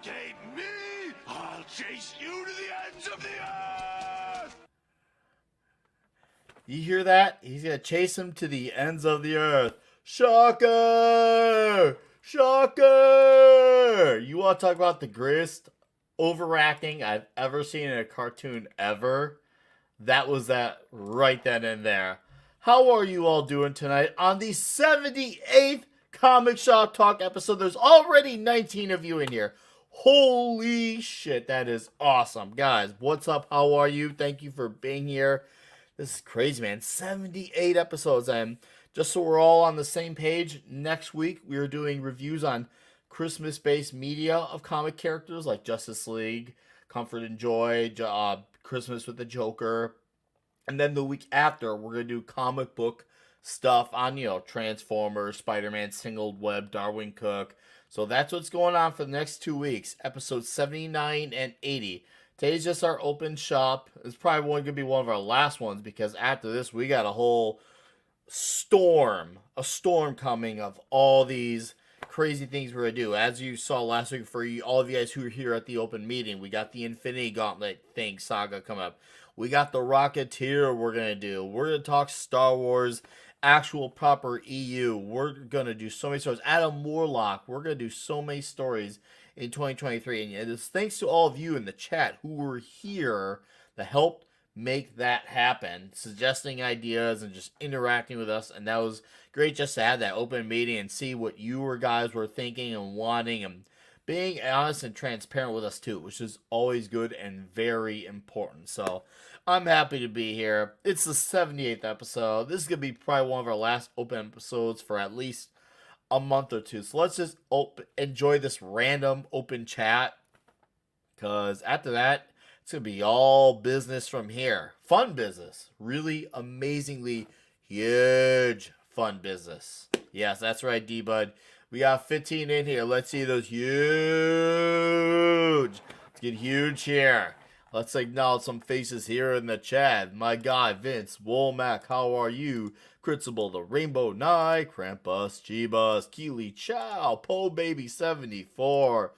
escape me, I'll chase you to the ends of the earth! You hear that? He's going to chase him to the ends of the earth. Shocker! Shocker! You want to talk about the greatest overacting I've ever seen in a cartoon ever? That was that right then and there. How are you all doing tonight on the 78th Comic Shop Talk episode? There's already 19 of you in here. Holy shit, that is awesome. Guys, what's up? How are you? Thank you for being here. This is crazy, man. 78 episodes. And just so we're all on the same page, next week we are doing reviews on Christmas-based media of comic characters like Justice League, Comfort and Joy, Christmas with the Joker. And then the week after, we're going to do comic book stuff on, Transformers, Spider-Man, Singled Web, Darwin Cook. So that's what's going on for the next 2 weeks, episodes 79 and 80. Today's just our open shop. It's probably going to be one of our last ones because after this, we got a whole storm coming of all these crazy things we're going to do. As you saw last week, for all of you guys who were here at the open meeting, we got the Infinity Gauntlet thing saga coming up. We got the Rocketeer we're going to do. We're going to talk Star Wars, actual proper EU. We're going to do so many stories. Adam Warlock, we're going to do so many stories in 2023. And it's thanks to all of you in the chat who were here that helped make that happen, suggesting ideas and just interacting with us. And that was great just to have that open meeting and see what you guys were thinking and wanting and being honest and transparent with us too, which is always good and very important. So I'm happy to be here. It's the 78th episode. This is going to be probably one of our last open episodes for at least a month or two. So let's just enjoy this random open chat, because after that, it's going to be all business from here. Fun business. Really amazingly huge fun business. Yes, that's right, D-Bud. We got 15 in here. Let's see those huge. Let's get huge here. Let's acknowledge some faces here in the chat. My guy, Vince, Womack, how are you? Critzable, the Rainbow Knight, Krampus, Jeebus, Keely Chow, Po Baby 74,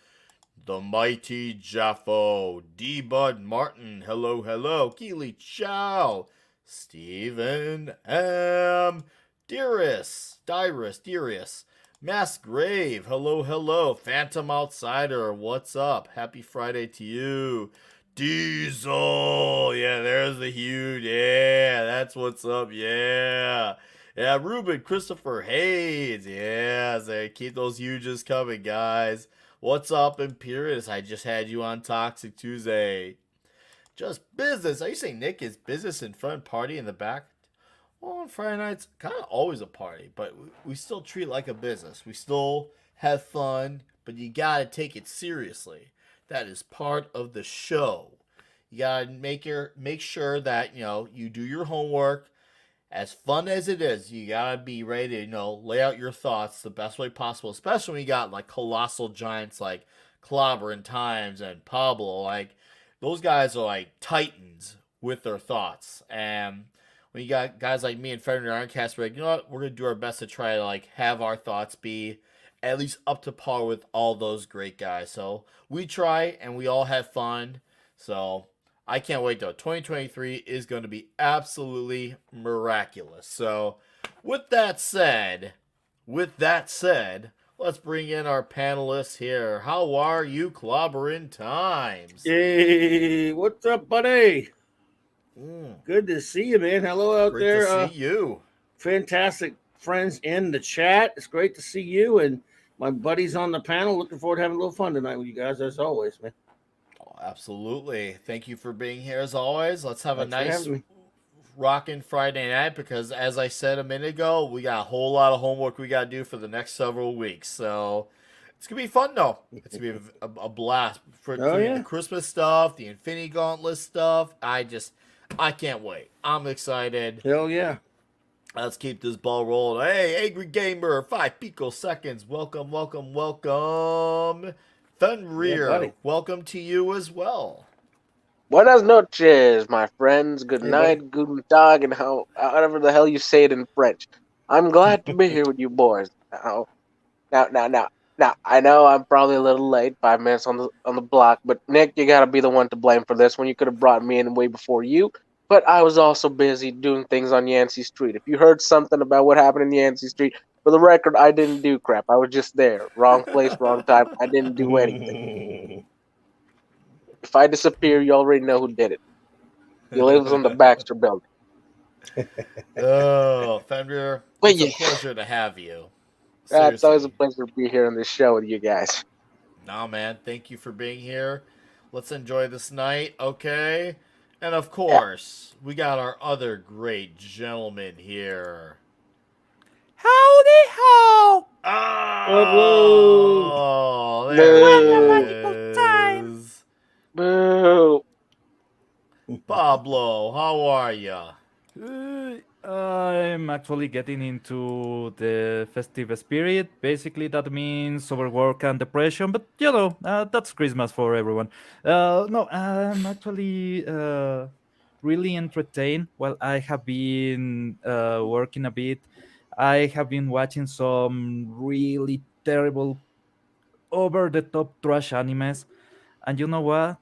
the Mighty Jaffo, D-Bud Martin, hello, hello, Keely Chow, Stephen M, Darius, Mass Grave, hello, hello, Phantom Outsider, what's up? Happy Friday to you. Diesel, yeah, there's the huge, yeah, that's what's up, yeah. Yeah, Ruben, Christopher Hayes, yeah, so keep those huges coming, guys. What's up, Imperius? I just had you on Toxic Tuesday. Just business. Are you saying Nick is business in front, party in the back? Well, on Friday nights, kind of always a party, but we still treat it like a business. We still have fun, but you gotta take it seriously. That is part of the show. You gotta make sure that you do your homework. As fun as it is, you gotta be ready to lay out your thoughts the best way possible. Especially when you got like colossal giants like Clobberin Times and Pablo. Like those guys are like titans with their thoughts. And when you got guys like me and Federer Ironcast, we're like, you know what? We're gonna do our best to try to like have our thoughts be at least up to par with all those great guys. So we try and we all have fun. So I can't wait though. 2023 is going to be absolutely miraculous. So with that said, let's bring in our panelists here. How are you, Clobberin Times? Hey, what's up, buddy? Good to see you, man. Hello out Great there. to see you. Fantastic friends in the chat. It's great to see you and my buddies on the panel. Looking forward to having a little fun tonight with you guys, as always, man. Oh, absolutely. Thank you for being here, as always. Let's have Thanks a nice rocking Friday night, because as I said a minute ago, we got a whole lot of homework we got to do for the next several weeks. So it's going to be fun, though. It's going to be a blast. For the Christmas stuff, the Infinity Gauntlet stuff, I can't wait. I'm excited. Hell yeah. Let's keep this ball rolling. Hey, Angry Gamer, 5 picoseconds. Welcome. Fenrir, welcome to you as well. Buenas noches, my friends. Good night, guten tag, and however the hell you say it in French. I'm glad to be here with you boys. Now, Now I know I'm probably a little late, 5 minutes on the block, but Nick, you gotta be the one to blame for this. When you could have brought me in way before you, but I was also busy doing things on Yancey Street. If you heard something about what happened in Yancey Street, for the record, I didn't do crap. I was just there, wrong place, wrong time. I didn't do anything. If I disappear, you already know who did it. He lives on the Baxter Building. Oh, Fenrir, But it's a yeah, pleasure to have you. it's always a Seriously. pleasure to be here on this show with you guys. Nah, man, thank you for being here. Let's enjoy this night, okay? And of Yeah. course, we got our other great gentleman here. Howdy ho! Pablo. Oh, there What he a Boo! magical time! is. Boo! Pablo, how are ya? I'm actually getting into the festive spirit. Basically, that means overwork and depression, but that's Christmas for everyone. No, I'm actually really entertained. Well, I have been working a bit. I have been watching some really terrible, over the top trash animes. And you know what?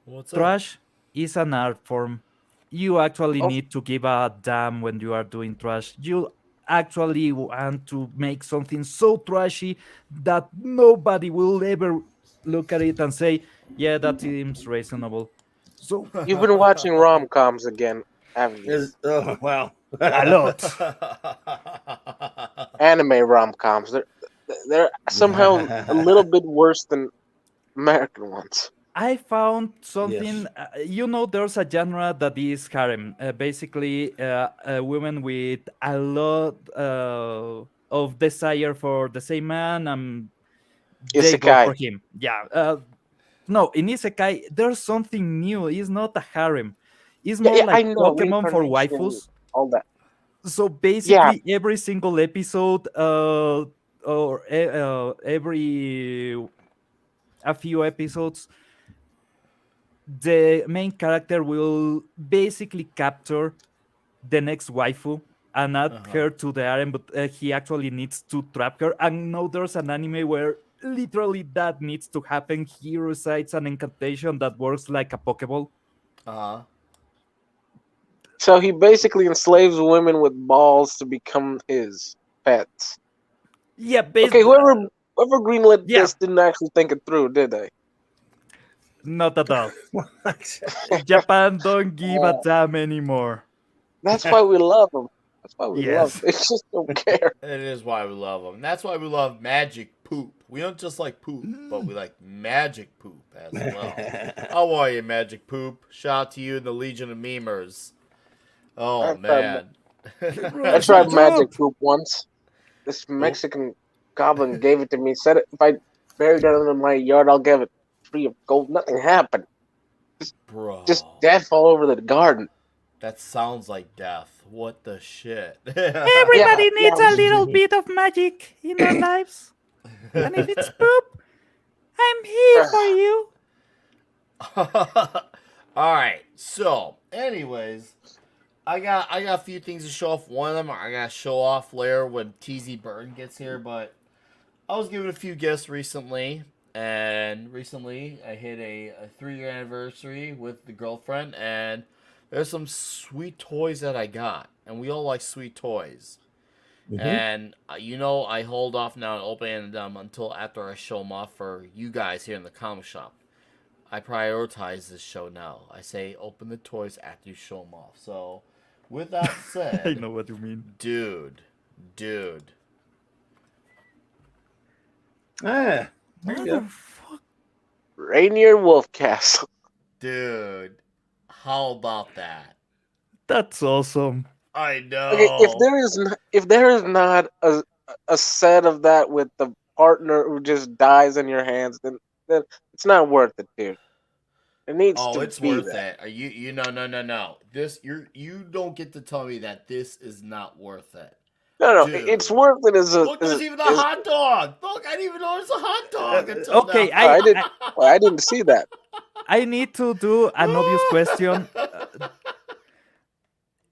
What's up? Trash is an art form. You actually Oh, need to give a damn when you are doing trash. You actually want to make something so trashy that nobody will ever look at it and say, yeah, that seems reasonable. So, you've been watching rom-coms again, haven't you? Oh, wow. a lot. Anime rom-coms. They're somehow a little bit worse than American ones. I found something. Yes. There's a genre that is harem. Basically, women with a lot of desire for the same man, and they go Isekai. for him. Yeah. No, in Isekai, there's something new. It's not a harem. It's Yeah, more yeah, like I know Pokemon for reincarnation, waifus. all that. So Yeah, basically, every single episode, or every a few episodes, the main character will basically capture the next waifu and add Uh-huh. her to the harem, but he actually needs to trap her. And now there's an anime where literally that needs to happen. He recites an incantation that works like a Pokeball. Uh-huh. so he basically enslaves women with balls to become his pets. Yeah, Okay, whoever greenlit yeah, this didn't actually think it through, did they? not at all. What? Japan don't give a Uh, damn anymore. that's why we love them. That's why we love Yes. them. They just don't care. It is why we love them. That's why we love magic poop. We don't just like poop, but we like magic poop as well. How are you, magic poop? Shout out to you and the Legion of Memers. Oh, I tried, man. I Bro, tried shut magic up. poop once. This Oh, Mexican goblin gave it to me. Said if I buried it in my yard, I'll give it tree of gold. Nothing happened. Just bro. death all over the garden. That sounds like death. What the shit? Yeah, Everybody yeah. needs a little bit of magic in our lives. And if it's poop, I'm here for you. All right. So, anyways, I got a few things to show off. One of them I gotta show off later when TZ Burton gets here. But I was given a few gifts recently, and recently I hit a 3-year anniversary with the girlfriend, and there's some sweet toys that I got, and we all like sweet toys. Hmm. And I hold off now on opening them until after I show them off for you guys here in the comic shop. I prioritize this show now. I say open the toys after you show them off. So, with that I said, know what you mean. dude, Ah, there you go. Motherfucker. Rainier Wolfcastle. dude, how about that? That's awesome. I Okay, know. if there is not a set of that with the partner who just dies in your hands, then it's not worth it, dude. It needs Oh, to it's be worth that. it. You no. This you don't get to tell me that this is not worth it. No, no, it's Dude. worth it as a Look, there's even a as hot dog. Look, I didn't even notice a hot dog until Okay, now. oh, I didn't see that. I need to do an obvious question.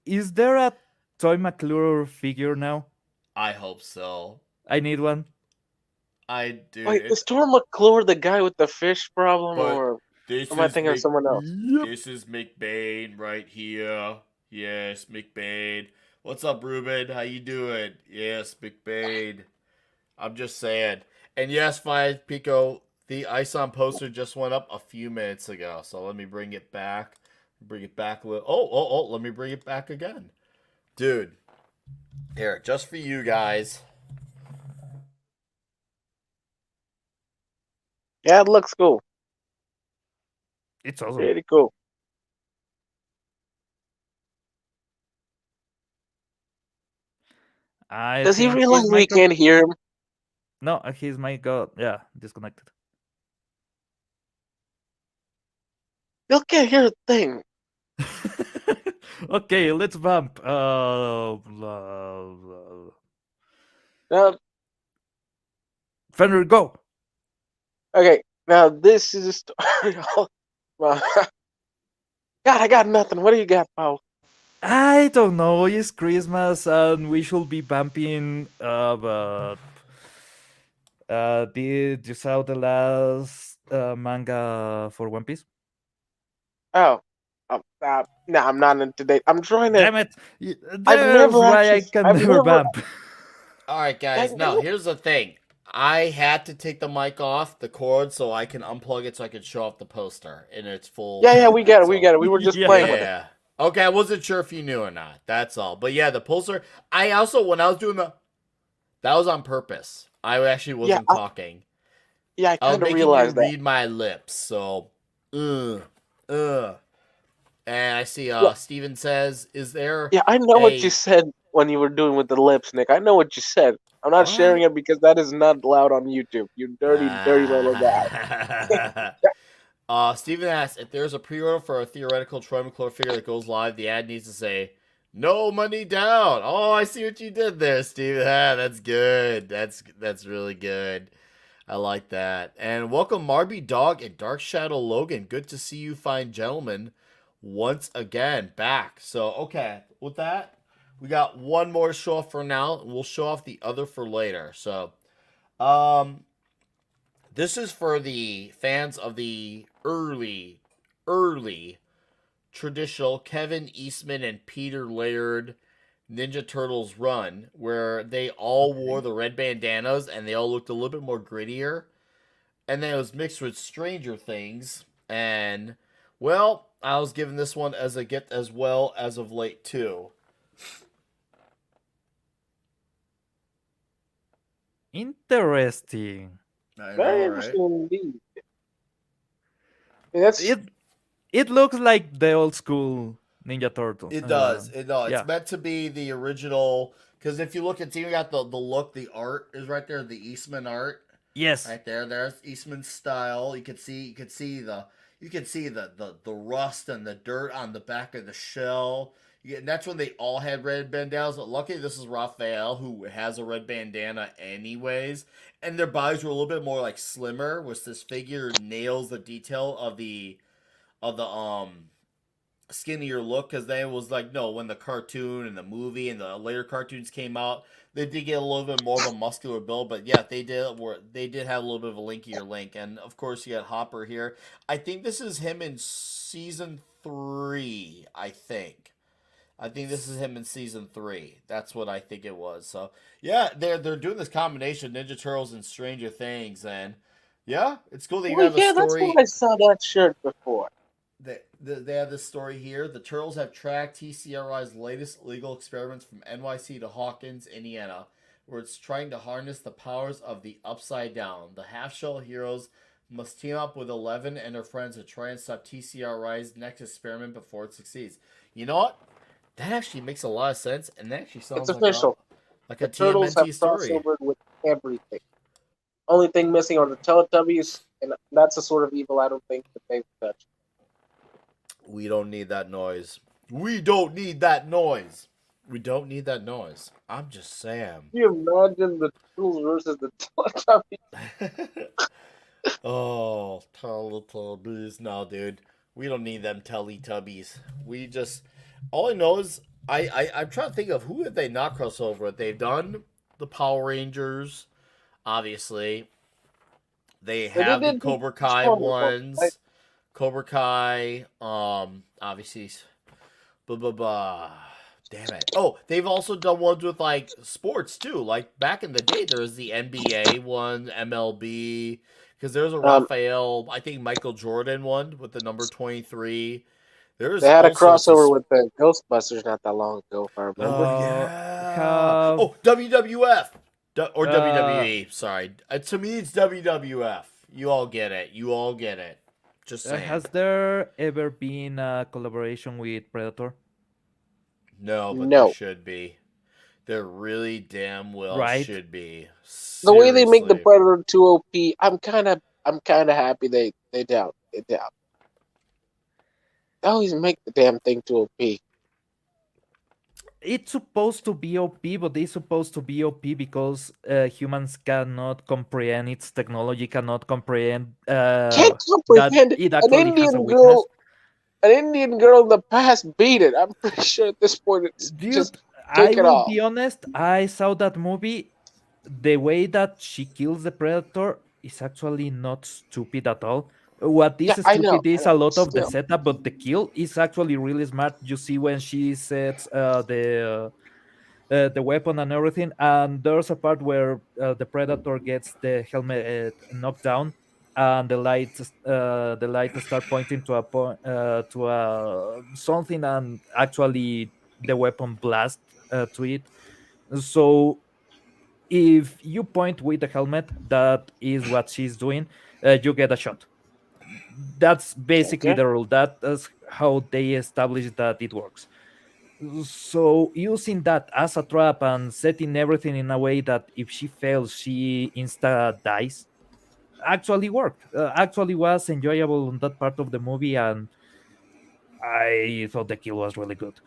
Is there a Toy McClure figure now? I hope so. I need one. Wait, is It's Tor McClure the guy with the fish problem, but or this am I is thinking of someone else? Yep. this is McBain right here. Yes, McBain. What's up, Ruben? How you doing? Yes, McBain. I'm just saying. And yes, Five Pico, the ISON poster just went up a few minutes ago. So let me bring it back. Bring it back a little. Oh, let me bring it back again. Dude. Here, just for you guys. Yeah, it looks cool. It's awesome. Pretty cool. I Does he think realize his we micro. can't hear him? No, his mic got disconnected. Still can't hear a thing. Okay, let's bump. Uh, Fenrir, go. okay, now this is a story. Well, God, I got nothing. What do you got, Paul? I don't know. It's Christmas and we should be bumping. But did you saw the last manga for One Piece? Oh, no, I'm not into date. I'm trying to. Damn it! There's why I can I've never never, bump. All right, guys. Now, here's the thing. I had to take the mic off the cord so I can unplug it so I can show off the poster in its full. Yeah, we got it, we so- got it. We were just playing with it. Yeah. Okay, I wasn't sure if you knew or not. That's all. But yeah, the poster. I also, when I was doing that was on purpose. I actually wasn't talking. Yeah, I I was kind of making realized you that. read my lips. So, And I see. Yeah. Steven says, "Is there?" Yeah, I know what you said when you were doing with the lips, Nick. I know what you said. I'm not sharing it because that is not allowed on YouTube. You dirty, dirty little guy. Steven asks if there's a pre-order for a theoretical Troy McClure figure that goes live. The ad needs to say "No money down." Oh, I see what you did there, Steven. Ah, that's good. That's really good. I like that. And welcome, Marby Dog and Dark Shadow Logan. Good to see you, fine gentlemen, once again back. So okay, with that, we got one more to show off for now, and we'll show off the other for later. So, this is for the fans of the early traditional Kevin Eastman and Peter Laird Ninja Turtles run, where they all wore the red bandanas and they all looked a little bit more grittier. And then it was mixed with Stranger Things. And, well, I was given this one as a gift as well as of late, too. Interesting. Very interesting indeed. Yeah, It looks like the old school Ninja Turtle. It does. It's yeah. meant to be the original. Because if you look at, you got the look, the art is right there, the Eastman art. Yes. Right there. There's Eastman's style. You can see the rust and the dirt on the back of the shell. And that's when they all had red bandanas. But luckily, this is Raphael, who has a red bandana anyways. And their bodies were a little bit more like slimmer, which this figure nails the detail of the skinnier look. Because then it was like, no, when the cartoon and the movie and the later cartoons came out, they did get a little bit more of a muscular build, but yeah, they did have a little bit of a linkier link. And of course, you got Hopper here. I think this is him in season 3. I think this is him in season 3. That's what I think it was. So yeah, they're doing this combination Ninja Turtles and Stranger Things, and yeah, it's cool that you have a story. That's where I saw that shirt before. They have this story here. The Turtles have tracked TCRI's latest illegal experiments from NYC to Hawkins, Indiana, where it's trying to harness the powers of the Upside Down. The half-shell heroes must team up with 11 and her friends to try and stop TCRI's next experiment before it succeeds. You know what? That actually makes a lot of sense, and that actually sounds It's official. like the a Turtles have TMNT story. crossovered with everything. Only thing missing are the Teletubbies, and that's the sort of evil I don't think that they've touched. We don't need that noise. We don't need that noise. We don't need that noise. I'm just saying. Can you imagine the Turtles versus the Teletubbies? Oh, Teletubbies. No, dude. We don't need them Teletubbies. We just... All I know is... I'm trying to think of who have they not crossed over with. They've done the Power Rangers, obviously. They But they have the did do Cobra two Kai Smaller ones, right? ones. Cobra Kai, obviously, blah blah blah. Damn it. Oh, they've also done ones with like sports too. Like back in the day, there was the NBA one, MLB, because there was a Um, Raphael, I think Michael Jordan one with the number 23. they There's had a all sorts of. crossover with the Ghostbusters not that long ago, if I remember. Oh Uh, yeah. have Oh, WWF or uh, WWE. Sorry, to me it's WWF. You all get it. You all get it. Just saying. has there ever been a collaboration with Predator? No, but there No, should be. There really damn well Right? should be. the way they make the Seriously. Predator too OP, I'm kind of happy they doubt it down. They always make the damn thing too OP. It's supposed to be OP, but it's supposed to be OP because humans cannot comprehend its technology, cannot comprehend Can't that comprehend it. it actually has a weakness. An Indian girl in the past beat it. I'm pretty sure at this point it's just Dude, I take it will off. be honest, I saw that movie. The way that she kills the predator is actually not stupid at all. What is Yeah, I know. stupid I is know. a lot of the Still, setup, but the kill is actually really smart. You see when she sets the weapon and everything. And there's a part where the predator gets the helmet knocked down, and the light start pointing to a point to something, and actually the weapon blast to it. So if you point with the helmet, that is what she's doing. You get a shot. That's basically okay. the rule. That is how they establish that it works. So using that as a trap and setting everything in a way that if she fails, she insta dies actually worked. Actually was enjoyable on that part of the movie, and I thought the kill was really good.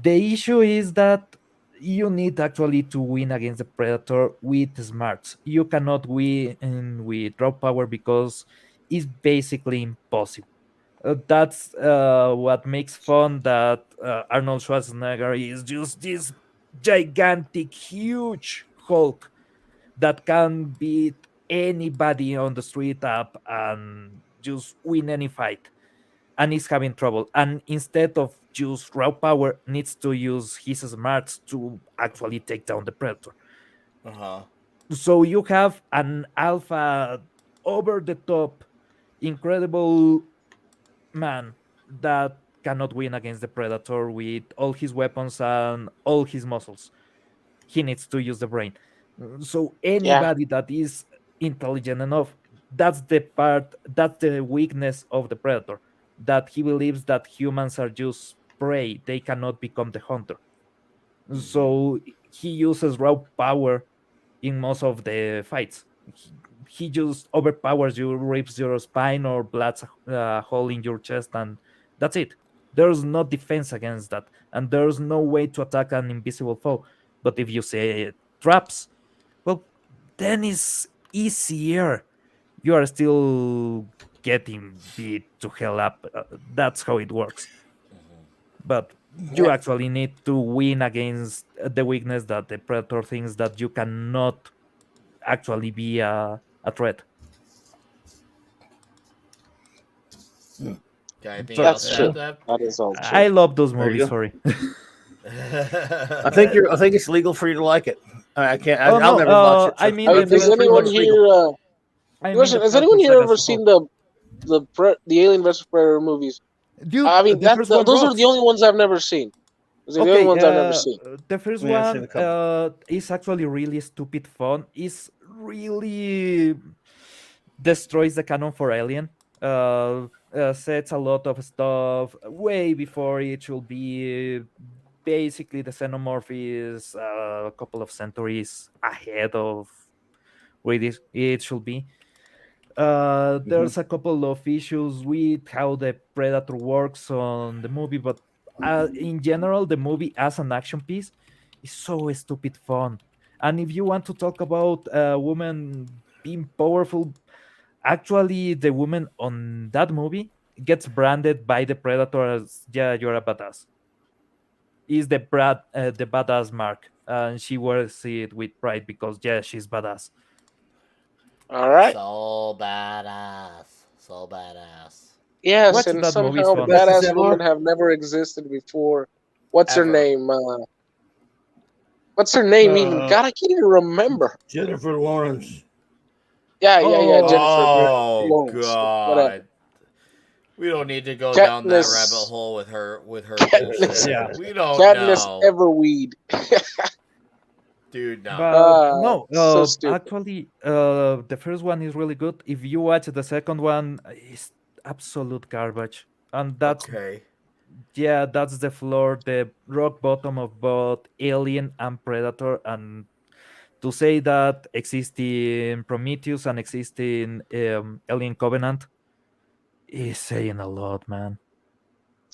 The issue is that you need actually to win against the predator with smarts. You cannot win with raw power because it's basically impossible. That's what makes fun that Arnold Schwarzenegger is just this gigantic, huge Hulk that can beat anybody on the street up and just win any fight, and is having trouble. And instead of just raw power, needs to use his smarts to actually take down the predator. Uh huh. So you have an alpha, over the top, incredible man that cannot win against the predator with all his weapons and all his muscles. He needs to use the brain. So Yeah, anybody that is intelligent enough, that's the weakness of the predator, that he believes that humans are just prey, they cannot become the hunter. Mm-hmm. So he uses raw power in most of the fights. He just overpowers you, rips your spine, or blasts a hole in your chest, and that's it. There's no defense against that, and there's no way to attack an invisible foe. But if you say traps, well, then it's easier. You are still getting beat to hell up. That's how it works. But you yeah, actually need to win against the weakness that the predator thinks that you cannot actually be a threat. Got anything Sorry, else that's to add true. to that? That is all true. I love those There you movies. go. Sorry. I think it's legal for you to like it. I can't. Oh I'll no, never watch it. I So mean I the think Does it's pretty anyone much Predator. legal. here? I mean the Question: Has Predator anyone here saga ever as a whole. seen the Alien vs Predator movies? Dude, I mean, the first one those are the rocks. only ones I've never seen. Those are the only Okay, ones I've never seen. the first Yeah, I've seen one a couple. is actually really stupid fun. Is really destroys the canon for Alien. Sets a lot of stuff way before it should be. Basically, the xenomorph is a couple of centuries ahead of where it should be. Hmm. There's a couple of issues with how the Predator works on the movie, but in general, the movie as an action piece is so stupid fun. And if you want to talk about a woman being powerful, actually, the woman on that movie gets branded by the Predator as, yeah, you're a badass. Is the badass mark, and she wears it with pride because, yeah, she's badass. All right. So badass. So badass. Yes, Watch and that movie, it's somehow fun. Best as badass ever. women have never existed before. What's her Ever. name? What's her name even? Uh, God, I can't even remember. Jennifer Lawrence. Yeah, Oh, Jennifer Oh Lawrence, whatever. God. We don't need to go down that rabbit Katniss, hole with her Katniss, bullshit. yeah. We don't Katniss know. Everweed. Dude, no. But no, So stupid. actually, the first one is really good. If you watch the second one, it's absolute garbage. And Okay. that's the floor, the rock bottom of both Alien and Predator. And to say that existing Prometheus and existing Alien Covenant is saying a lot, man.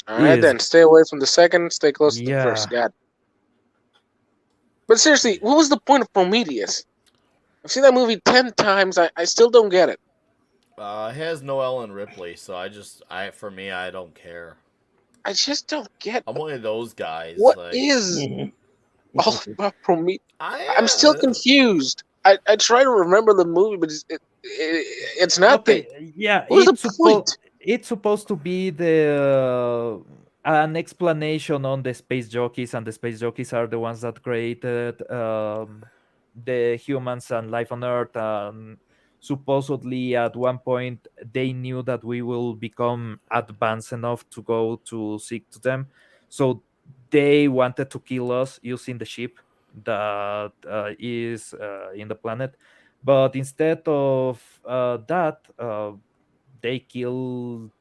All right, Is then. Stay away from the second. Stay close to the first. Yeah. God. But seriously, what was the point of Prometheus? I've seen that movie 10 times. I still don't get it. It has no Ellen Ripley, so for me, I don't care. I just don't get I'm one of those guys. what Like, is Mhm. all about Prometheus. I, I'm still confused. I try to remember the movie, but it's nothing. Okay, yeah, What was the point? it's supposed to be the an explanation on the space jockeys, and the space jockeys are the ones that created the humans and life on Earth. And supposedly, at one point, they knew that we will become advanced enough to go to seek to them, so they wanted to kill us using the ship that is in the planet. But instead of that, they killed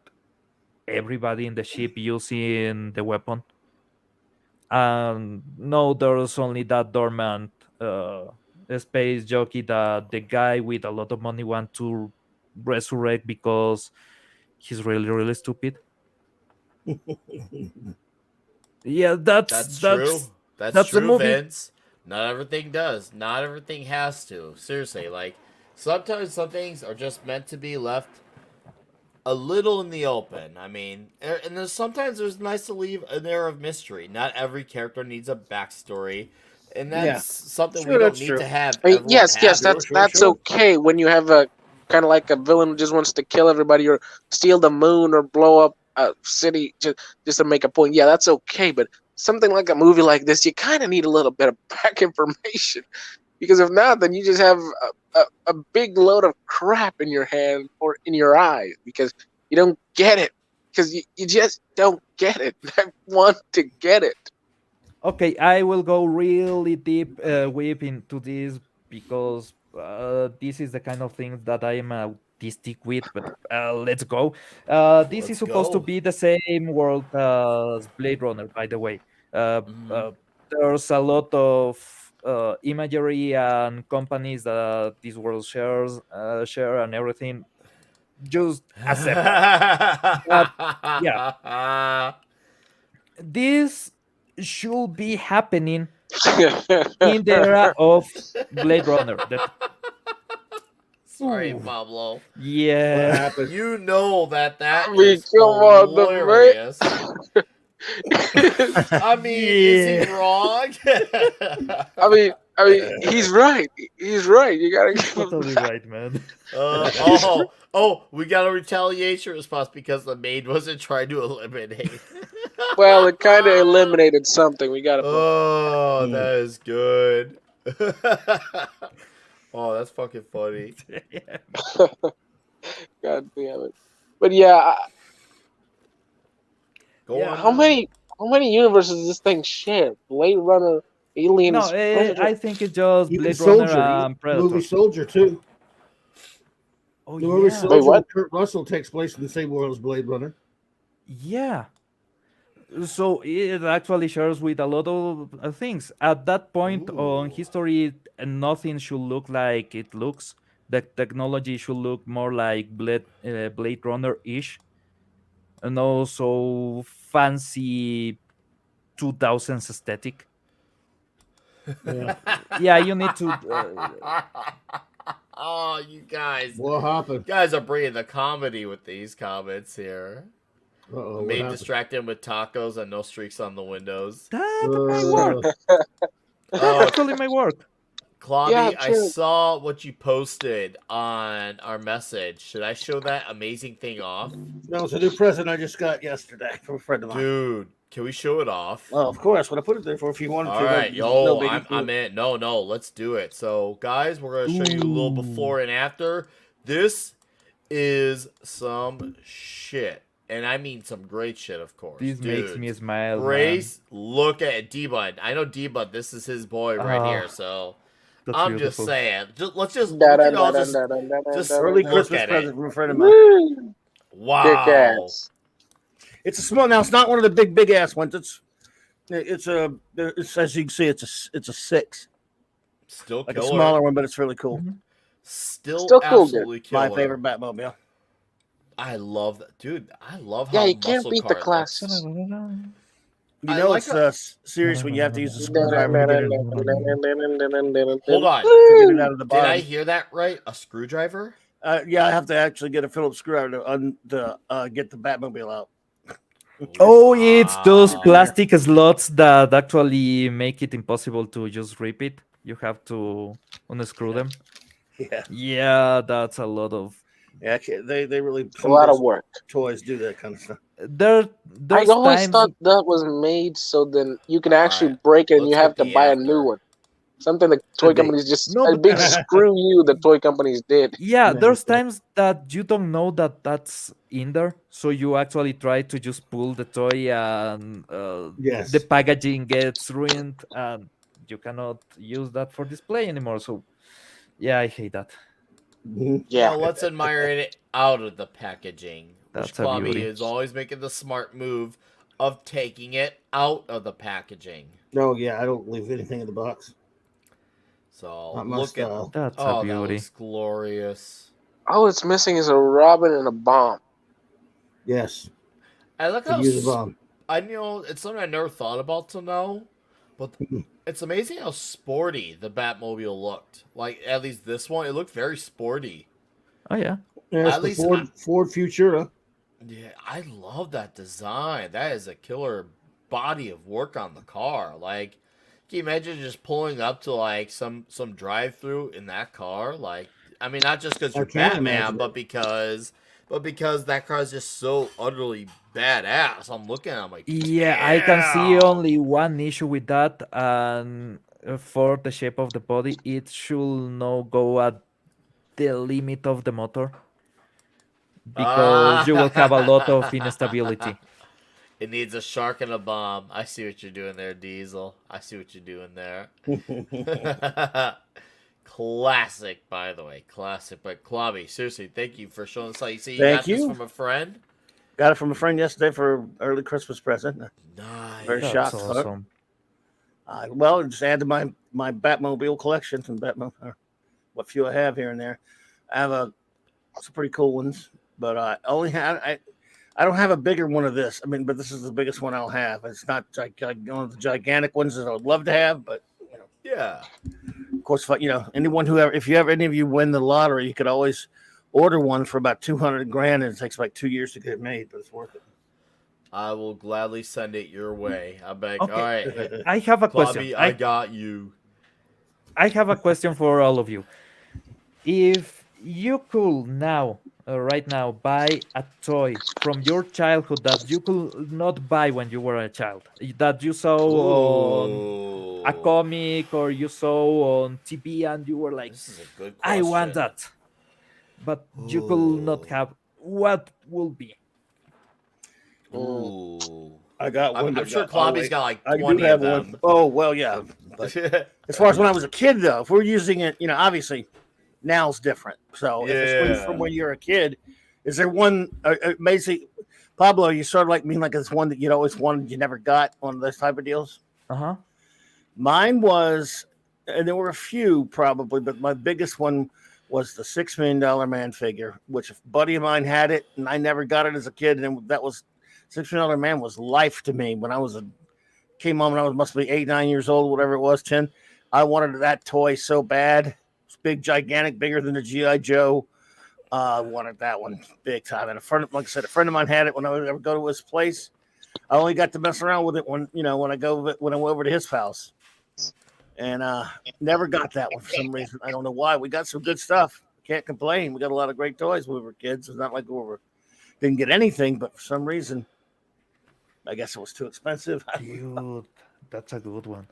everybody in the ship using the weapon. And no, there's only that dormant space jockey that the guy with a lot of money want to resurrect because he's really, really stupid. Yeah, that's true. That's that's the true, movie. Vince. Not everything does. Not everything has to. Seriously, like sometimes some things are just meant to be left a little in the open. I mean, and sometimes there's nice to leave an air of mystery. Not every character needs a backstory, and Yeah. that's something we Sure, don't that's need true. to have I mean, everyone yes, have. Sure, sure, that's sure. okay when you have a kind of like a villain who just wants to kill everybody or steal the moon or blow up a city just to make a point. Yeah, that's okay. But something like a movie like this, you kind of need a little bit of back information because if not, then you just have a big load of crap in your hand or in your eye because you don't get it because you just don't get it. I want to get it. Okay, I will go really deep weep into this because this is the kind of thing that I am autistic with. But let's go. This is Let's supposed to go. be the same world as Blade Runner, by the way. Uh, Mm-hmm. uh, there's a lot of imagery and companies that this world share and everything. Just accept that. But yeah, this should be happening in the era of Blade Runner. That Sorry, Ooh, Pablo. What yeah. happened? You know that I mean, is come on, the hilarious. man. I mean, is he Yeah. wrong? I mean, he's right. He's right. You gotta He's give him totally that. right, man. We got a retaliation response because the maid wasn't trying to eliminate. Well, it kind of eliminated something. We gotta put. Oh, Mm. that is good. Oh, that's fucking funny. God damn it. But yeah, Go Yeah. on. how many universes does this thing share? Blade Runner, No, Aliens, Predator. I think it's just Even Blade Runner Soldier, and the movie Predator. Soldier too. Oh The movie yeah, Wait, Soldier what? with Kurt Russell takes place in the same world as Blade Runner. yeah. So it actually shares with a lot of things. At that point on Ooh. history, nothing should look like it looks. The technology should look more like Blade Runner ish, and also fancy 2000s aesthetic. Yeah. Yeah, you need to. Oh, you guys. What happened? Guys are bringing the comedy with these comments here. Uh-oh, what Maid happened? distracted with tacos and no streaks on the windows. That might Uh, work. That Oh, actually might work. Klobby, I sure. saw what you posted on our message. Should I show that amazing thing off? That was a new present I just got yesterday from a friend of mine. Dude, can we show it off? Well, of course, what I put it there for. If you wanted All to, right, no biggie. I'm in. No, let's do it. So, guys, we're gonna show you a little before and after. This is some shit, and I mean some great shit, of course. This makes me smile, Grace, look at D-Bud. I know D-Bud. This is his boy right here. So That's I'm beautiful. just saying. Let's just we can all just Early look Christmas at present it. from a friend of mine. Woo! Kick Wow. ass. It's a small. Now it's not one of the big ass ones. It's as you can see, it's a 6, Still like killer. a smaller one, but it's really cool. Still cool, dude. absolutely killer. My favorite Batmobile. I love that, dude. I love Yeah, how you can't muscle beat the car classics. You I know like it's serious when you have to use a screwdriver to get it, Hold on. to get it out of the Did bottom. I hear that right? A screwdriver? Yeah, I have to actually get a Phillips screwdriver to get the Batmobile out. Oh, it's those Wow. plastic slots that actually make it impossible to just rip it. You have to unscrew them. Yeah, Yeah, that's a lot of. yeah. They really A some lot of of work. toys do that kind of stuff. There's I always times. thought that was made so then you can actually Alright, break it and you let's have get to the buy a after. new one. Something the toy Could be. companies just No, a but big screw you. The toy companies did. Yeah, Yeah, there's yeah. times that you don't know that that's in there, so you actually try to just pull the toy and Yes. the packaging gets ruined and you cannot use that for display anymore. So, yeah, I hate that. Mhm. Yeah. Now let's admire it out of the packaging. Which That's a Klobby beauty. is always making the smart move of taking it out of the packaging. Oh yeah, I don't leave anything in the box. So Not my look at style. That's a that beauty. looks glorious. All it's missing is a robin and a bomb. Yes, I like could how use a bomb. I know it's something I never thought about till now, but it's amazing how sporty the Batmobile looked. Like at least this one, it looked very sporty. Oh, yeah. Yeah, it's At the least Ford Futura. Yeah, I love that design. That is a killer body of work on the car. Like, can you imagine just pulling up to like some drive-through in that car? Like, I mean, not just because I you're can't Batman, imagine but it. because that car is just so utterly badass. I'm looking at it, I'm like, Yeah, I can see damn. only one issue with that, and for the shape of the body, it should not go at the limit of the motor because you will have a lot of instability. It needs a shark and a bomb. I see what you're doing there, Diesel. I see what you're doing there. Classic, by the way. Classic. But Klobby, seriously, thank you for showing us how you see you Thank got this you. from a friend. Got it from a friend yesterday for early Christmas present. Nice. Very That's shocked. for it. awesome. Well, just add to my Batmobile collection and what few I have here and there. I have some pretty cool ones, but I only have I don't have a bigger one of this. I mean, but this is the biggest one I'll have. It's not like one of the gigantic ones that I would love to have, but Yeah. of course, anyone if any of you win the lottery, you could always order one for about $200,000, and it takes like 2 years to get it made, but it's worth it. I will gladly send it your way. I'm like, Okay. all right, I have a question. Klobby, I got you. I have a question for all of you. If you could now, right now, buy a toy from your childhood that you could not buy when you were a child, that you saw on a Ooh. comic or you saw on TV and you were like, This is a good I question. want that, but you could not Ooh. have, what will be? Ooh. I got one. I'm sure Klobby's got like I 20 do have of one. them. Oh well, yeah. But as far as when I was a kid, though, if we're using it, obviously now's different. So if it's from when you're a kid, is there one? Basically, Pablo, you sort of like mean like it's one that you'd always wanted, you never got, one of those type of deals. Uh-huh. Mine was, and there were a few probably, but my biggest one was the $6 Million Man figure, which a buddy of mine had it, and I never got it as a kid, and that was $6 Million Man was life to me when I came on when I was must be 8, 9 years old, whatever it was, 10. I wanted that toy so bad. It's big, gigantic, bigger than the G.I. Joe. I wanted that one big time. And like I said, a friend of mine had it when I would ever go to his place. I only got to mess around with it when I went over to his house. and never got that one for some reason. I don't know why. We got some good stuff. Can't complain. We got a lot of great toys when we were kids. It's not like didn't get anything, but for some reason, I guess it was too expensive. Dude, that's a good one.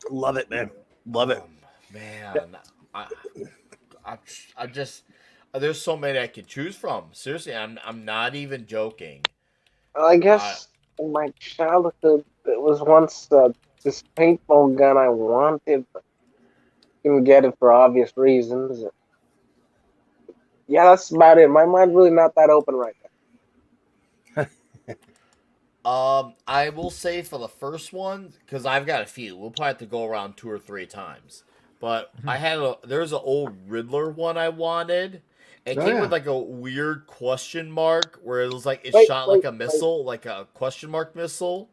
Love it, man. Love it. Man, I, I just there's so many I could choose from. Seriously, I'm not even joking. I guess in my childhood, it was once this paintball gun I wanted, but didn't get it for obvious reasons. Yeah, that's about it. My mind's really not that open right now. I will say for the first one, because I've got a few. We'll probably have to go around 2 or 3 times. But there's an old Riddler one I wanted. It came with like a weird question mark where it was like it shot like a missile, like a question mark missile.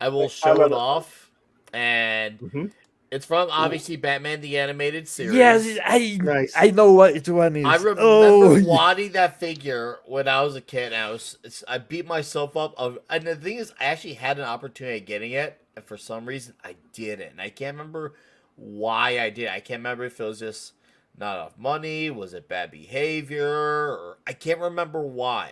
I will show it off, and it's from obviously Batman the Animated Series. Yes, I know what one is. I remember wanting that figure when I was a kid. And I beat myself up. And the thing is, I actually had an opportunity of getting it, and for some reason, I didn't. And I can't remember why I did. I can't remember if it was just not enough money, was it bad behavior, or I can't remember why.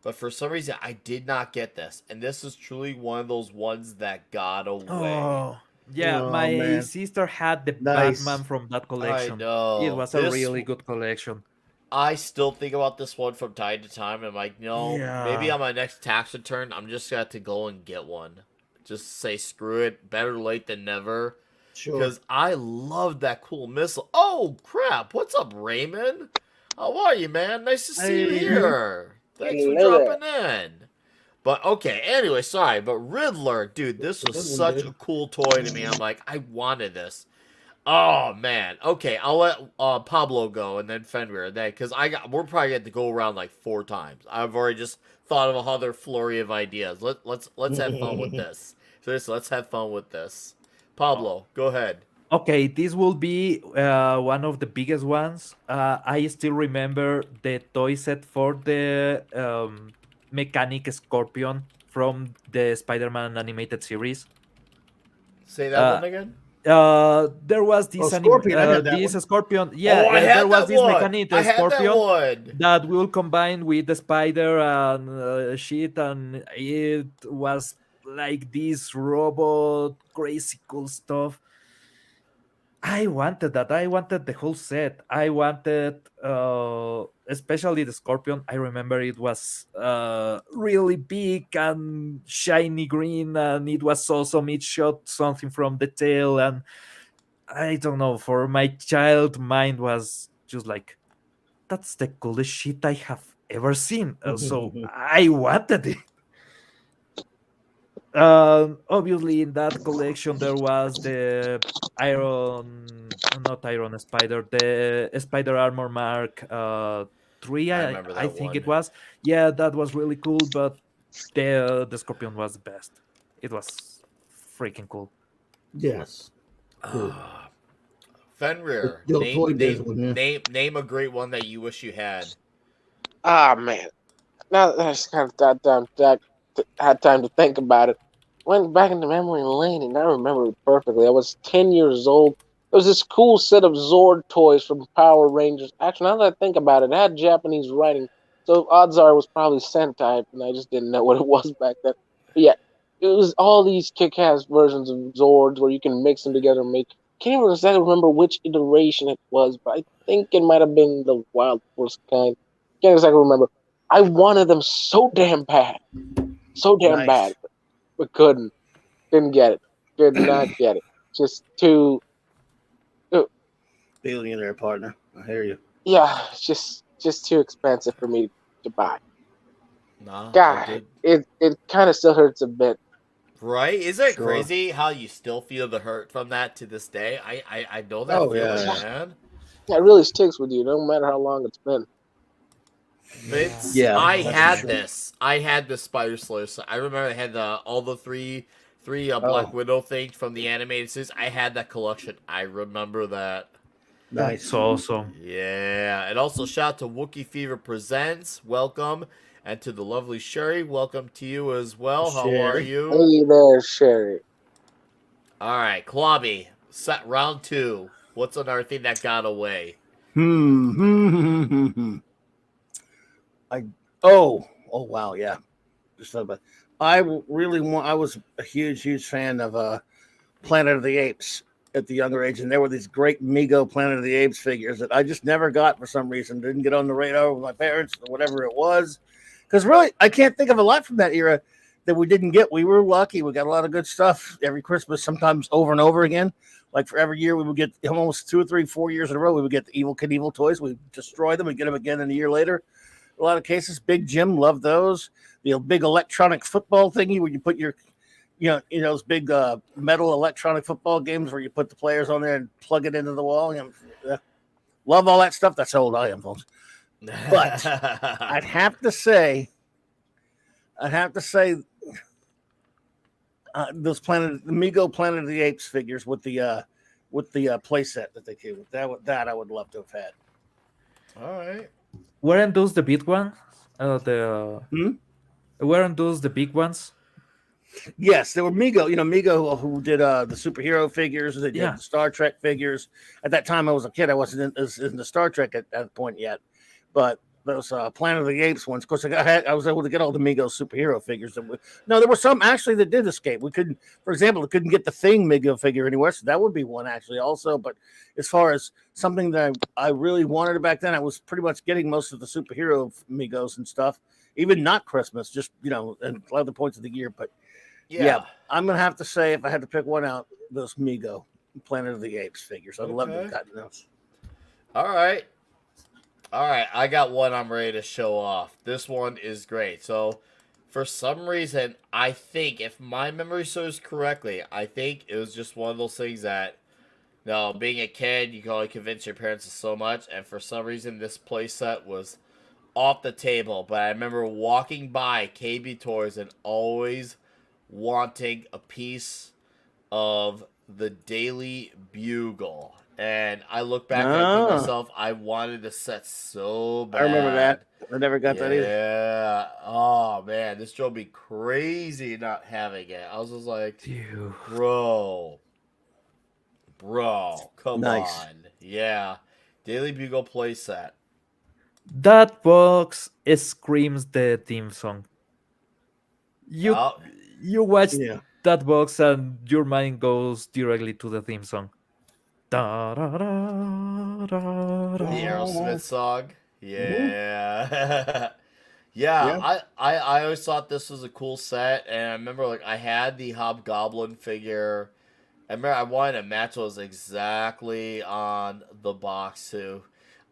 But for some reason, I did not get this, and this is truly one of those ones that got away. Oh. Yeah, Oh, my man. sister had the Nice. Batman from that collection. I know. It was a really good collection. I still think about this one from time to time. I'm like, no, Yeah. maybe on my next tax return, I'm just going to have to go and get one. Just say, screw it. Better late than never. Sure. Because I love that cool missile. Oh, crap. What's up, Raymond? How are you, man? Nice to see you here. Thanks for dropping in. But, okay, anyway, sorry. But Riddler, dude, this was such a cool toy to me. I'm like, I wanted this. Oh, man. Okay, I'll let Pablo go and then Fenrir. Because we're probably going to go around like 4 times. I've already just thought of another flurry of ideas. Let's have fun with this. Seriously, let's have fun with this. Pablo, go ahead. Okay, this will be one of the biggest ones. I still remember the toy set for the mechanic Scorpion from the Spider-Man animated series. Say that one again. There was this Scorpion. I had that this one. Scorpion. Yeah, I had there was that this one. mechanic I had Scorpion that one. that will combine with the spider and shit, and it was like this robot, crazy cool stuff. I wanted that. I wanted the whole set. I wanted, especially the Scorpion. I remember it was really big and shiny green, and it was awesome. It shot something from the tail, and I don't know. For my child mind was just like, that's the coolest shit I have ever seen. So I wanted it. Obviously, in that collection, there was the not Iron Spider, the Spider Armor Mark 3. I I, remember I that think one. it was. Yeah, that was really cool. But the Scorpion was the best. It was freaking cool. Yes. Cool. Fenrir, The toy biz one, yeah. name a great one that you wish you had. Ah, man. Now that I just kind of had time to think about it. Went back into memory lane and I remember it perfectly. I was 10 years old. There was this cool set of Zord toys from Power Rangers. Actually, now that I think about it, it had Japanese writing. So odds are it was probably Sentai, and I just didn't know what it was back then. But yeah, it was all these kick-ass versions of Zords where you can mix them together and make... Can't even exactly remember which iteration it was, but I think it might have been the Wild Force kind. Can't exactly remember. I wanted them so damn bad. So damn bad. But couldn't. Didn't get it. Did not get it. Just too... Billionaire partner. I hear you. Yeah, just too expensive for me to buy. Nah, God, it kind of still hurts a bit. Right? Isn't it crazy how you still feel the hurt from that to this day? I know that feeling, man. Yeah, it really sticks with you, no matter how long it's been. I had this. I had the Spider Slayer. So I remember I had all the three Black Widow things from the animated series. I had that collection. I remember that. Nice. That's awesome. Yeah. And also shout out to Wookie Fever Presents. Welcome. And to the lovely Sherry, welcome to you as well. How are you? Hey there, Sherry. All right, Klobby, set round 2. What's another thing that got away? I oh wow, yeah. Just thought about. I was a huge fan of Planet of the Apes at the younger age, and there were these great Mego Planet of the Apes figures that I just never got for some reason. Didn't get on the radar with my parents or whatever it was. Because really, I can't think of a lot from that era that we didn't get. We were lucky. We got a lot of good stuff every Christmas, sometimes over and over again. Like for every year, we would get almost 2 or 3, 4 years in a row. We would get the Evil Knievel toys. We destroy them and get them again in a year later. A lot of cases, Big Jim loved those. The big electronic football thingy where you put your those big metal electronic football games where you put the players on there and plug it into the wall. Love all that stuff. That's how old I am, folks. But I'd have to say, those the Mego Planet of the Apes figures with the play set that they came with. That I would love to have had. All right. Weren't those the big ones? Weren't those the big ones? Yes, there were Mego. Mego who did the superhero figures. They did the Star Trek figures. At that time, I was a kid. I wasn't in the Star Trek at that point yet. But those Planet of the Apes ones, of course, I was able to get all the Mego superhero figures. No, there were some actually that did escape. We couldn't, for example, couldn't get the Thing Mego figure anywhere, so that would be one actually also. But as far as something that I really wanted back then, I was pretty much getting most of the superhero Megos and stuff. Even not Christmas, just and other points of the year. But yeah, I'm gonna have to say if I had to pick one out, those Mego Planet of the Apes figures. I'd love to have gotten those. All right. I got one I'm ready to show off. This one is great. So, for some reason, I think, if my memory serves correctly, I think it was just one of those things that, being a kid, you can only convince your parents of so much, and for some reason, this playset was off the table. But I remember walking by KB Toys and always wanting a piece of the Daily Bugle. And I look back at myself, I wanted the set so bad. I remember that. I never got that either. Yeah. Oh, man. This drove me crazy not having it. I was just like, bro, come on. Yeah. Daily Bugle playset. That box screams the theme song. You watch that box and your mind goes directly to the theme song. Da, da, da, da, The da. Aerosmith song. Yeah. Yeah, I always thought this was a cool set, and I remember I had the Hobgoblin figure. I remember I wanted to match those exactly on the box too.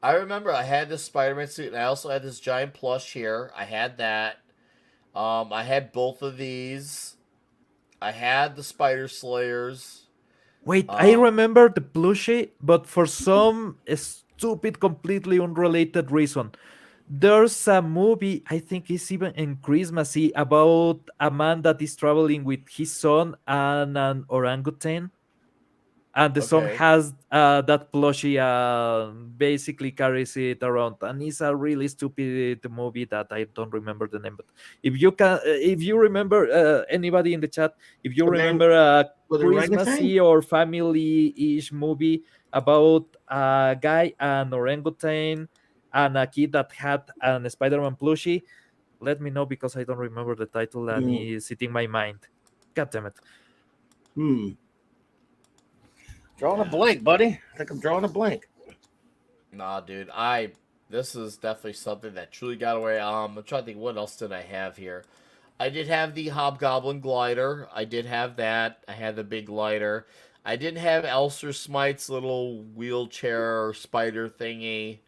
I remember I had this Spider-Man suit, and I also had this giant plush here. I had that. I had both of these. I had the Spider Slayers. Wait, I remember the plushie, but for some stupid, completely unrelated reason. There's a movie, I think it's even in Christmassy, about a man that is traveling with his son and an orangutan. And the son has that plushie, basically carries it around, and it's a really stupid movie that I don't remember the name. But if you remember, anybody in the chat, if you remember a Christmassy or family-ish movie about a guy, an orangutan, and a kid that had an Spider-Man plushie, let me know because I don't remember the title and it's hitting my mind. God damn it. Drawing a blank, buddy. I think I'm drawing a blank. Nah, dude. This is definitely something that truly got away. I'm trying to think, what else did I have here? I did have the Hobgoblin glider. I did have that. I had the big glider. I didn't have Elster Smite's little wheelchair spider thingy.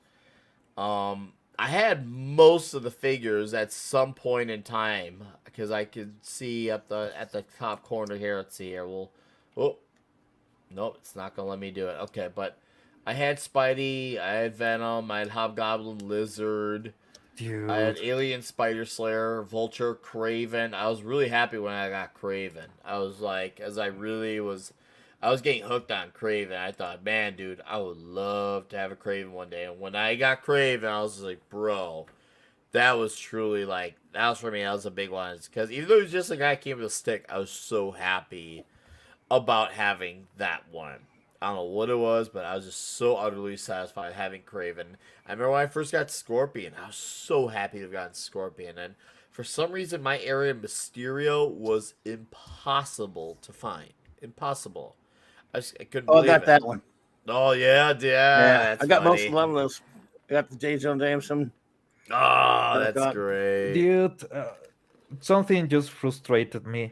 I had most of the figures at some point in time because I could see at the top corner here. Let's see here. Nope, it's not gonna let me do it. Okay, but I had Spidey, I had Venom, I had Hobgoblin, Lizard, Dude. I had Alien, Spider Slayer, Vulture, Kraven. I was really happy when I got Kraven. I was like, I was getting hooked on Kraven. I thought, man, dude, I would love to have a Kraven one day. And when I got Kraven, I was like, bro, that was truly that was for me. That was a big one because even though he was just a guy who came with a stick, I was so happy. about having that one. I don't know what it was, but I was just so utterly satisfied having Craven. I remember when I first got Scorpion, I was so happy to have gotten Scorpion. And for some reason, my area Mysterio was impossible to find. Impossible. I couldn't Oh, I believe got it. that one. Oh, yeah, Yeah, that's I got most funny. of them of those. I got the J. Jonah Jameson. Oh, that I that's got. great. Dude, something just frustrated me.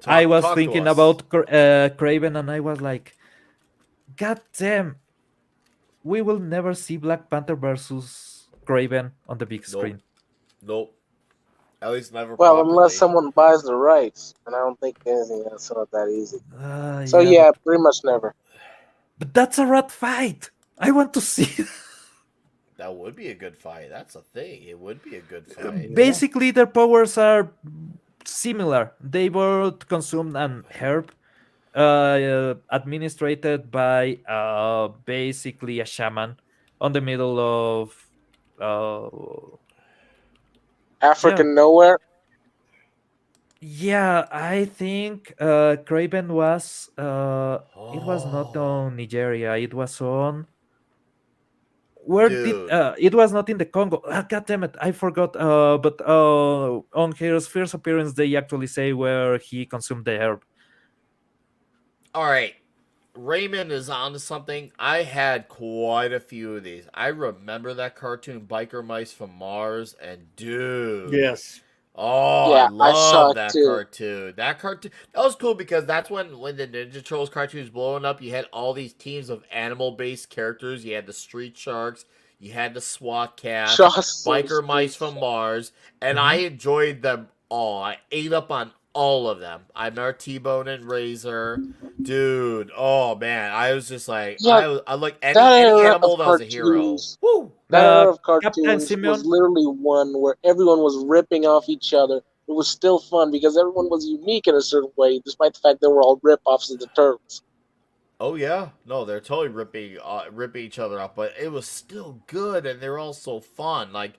I was Talk to thinking us. about Craven, and I was like, God damn, we will never see Black Panther versus Craven on the big Nope. screen. Nope. At least never Well, unless properly. someone buys the rights, and I don't think anything that's not that easy. So Yeah, yeah, pretty much never. but that's a rat fight. I want to see. That would be a good fight. That's a thing. It would be a good fight. Basically, their powers are similar. They both consume an herb administrated by basically a shaman on the middle of yeah. African nowhere. Yeah, I think Craven was it was not Oh, on Nigeria, it was on where did dude. it was not in the Congo. God damn it, I forgot. But on his first appearance, they actually say where he consumed the herb. All right. Raymond is onto something. I had quite a few of these. I remember that cartoon Biker Mice from Mars, and dude. Yes. Oh, I Yeah, I saw love it that too. cartoon. That was cool because that's when the Ninja Turtles cartoon was blowing up. You had all these teams of animal based characters. You had the Street Sharks, you had the SWAT Cats, Awesome Biker Mice street from shot. Mars, and I Mhm. enjoyed them all. I ate up on all of them. I remember T-Bone and Razor, dude. Oh man, I was just like Yeah, I like that any era of animal that was a hero. cartoons. Woo! That era of Captain cartoons was Simeon. literally one where everyone was ripping off each other. It was still fun because everyone was unique in a certain way, despite the fact they were all rip-offs of the turtles. Oh yeah, no, they're totally ripping each other up, but it was still good, and they're all so fun. Like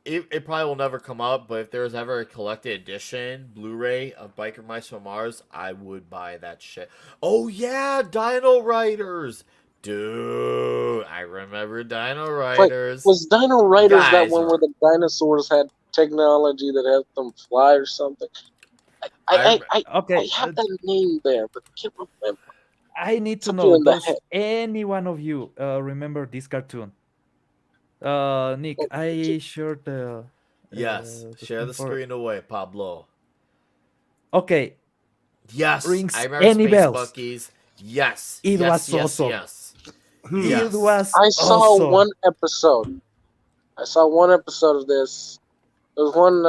it probably will never come up, but if there was ever a collected edition Blu-ray of Biker Mice from Mars, I would buy that shit. Oh yeah, Dino Riders, dude, I remember Dino Wait, Riders. was Dino You Riders that guys one where are, the dinosaurs had technology that helped them fly or something? I, I, I I, I I Okay, have that name there, but I can't remember. I need to Something know. in the Does head. any one of you remember this cartoon? Nick, Oh, I shared yes, the share screen the for. screen away, Pablo. Okay, Yes, I rings remember any Space bells? Monkeys. Yes, It yes, was yes, awesome. yes. It Yes. was I saw one awesome. episode. I saw one episode of this. There was one.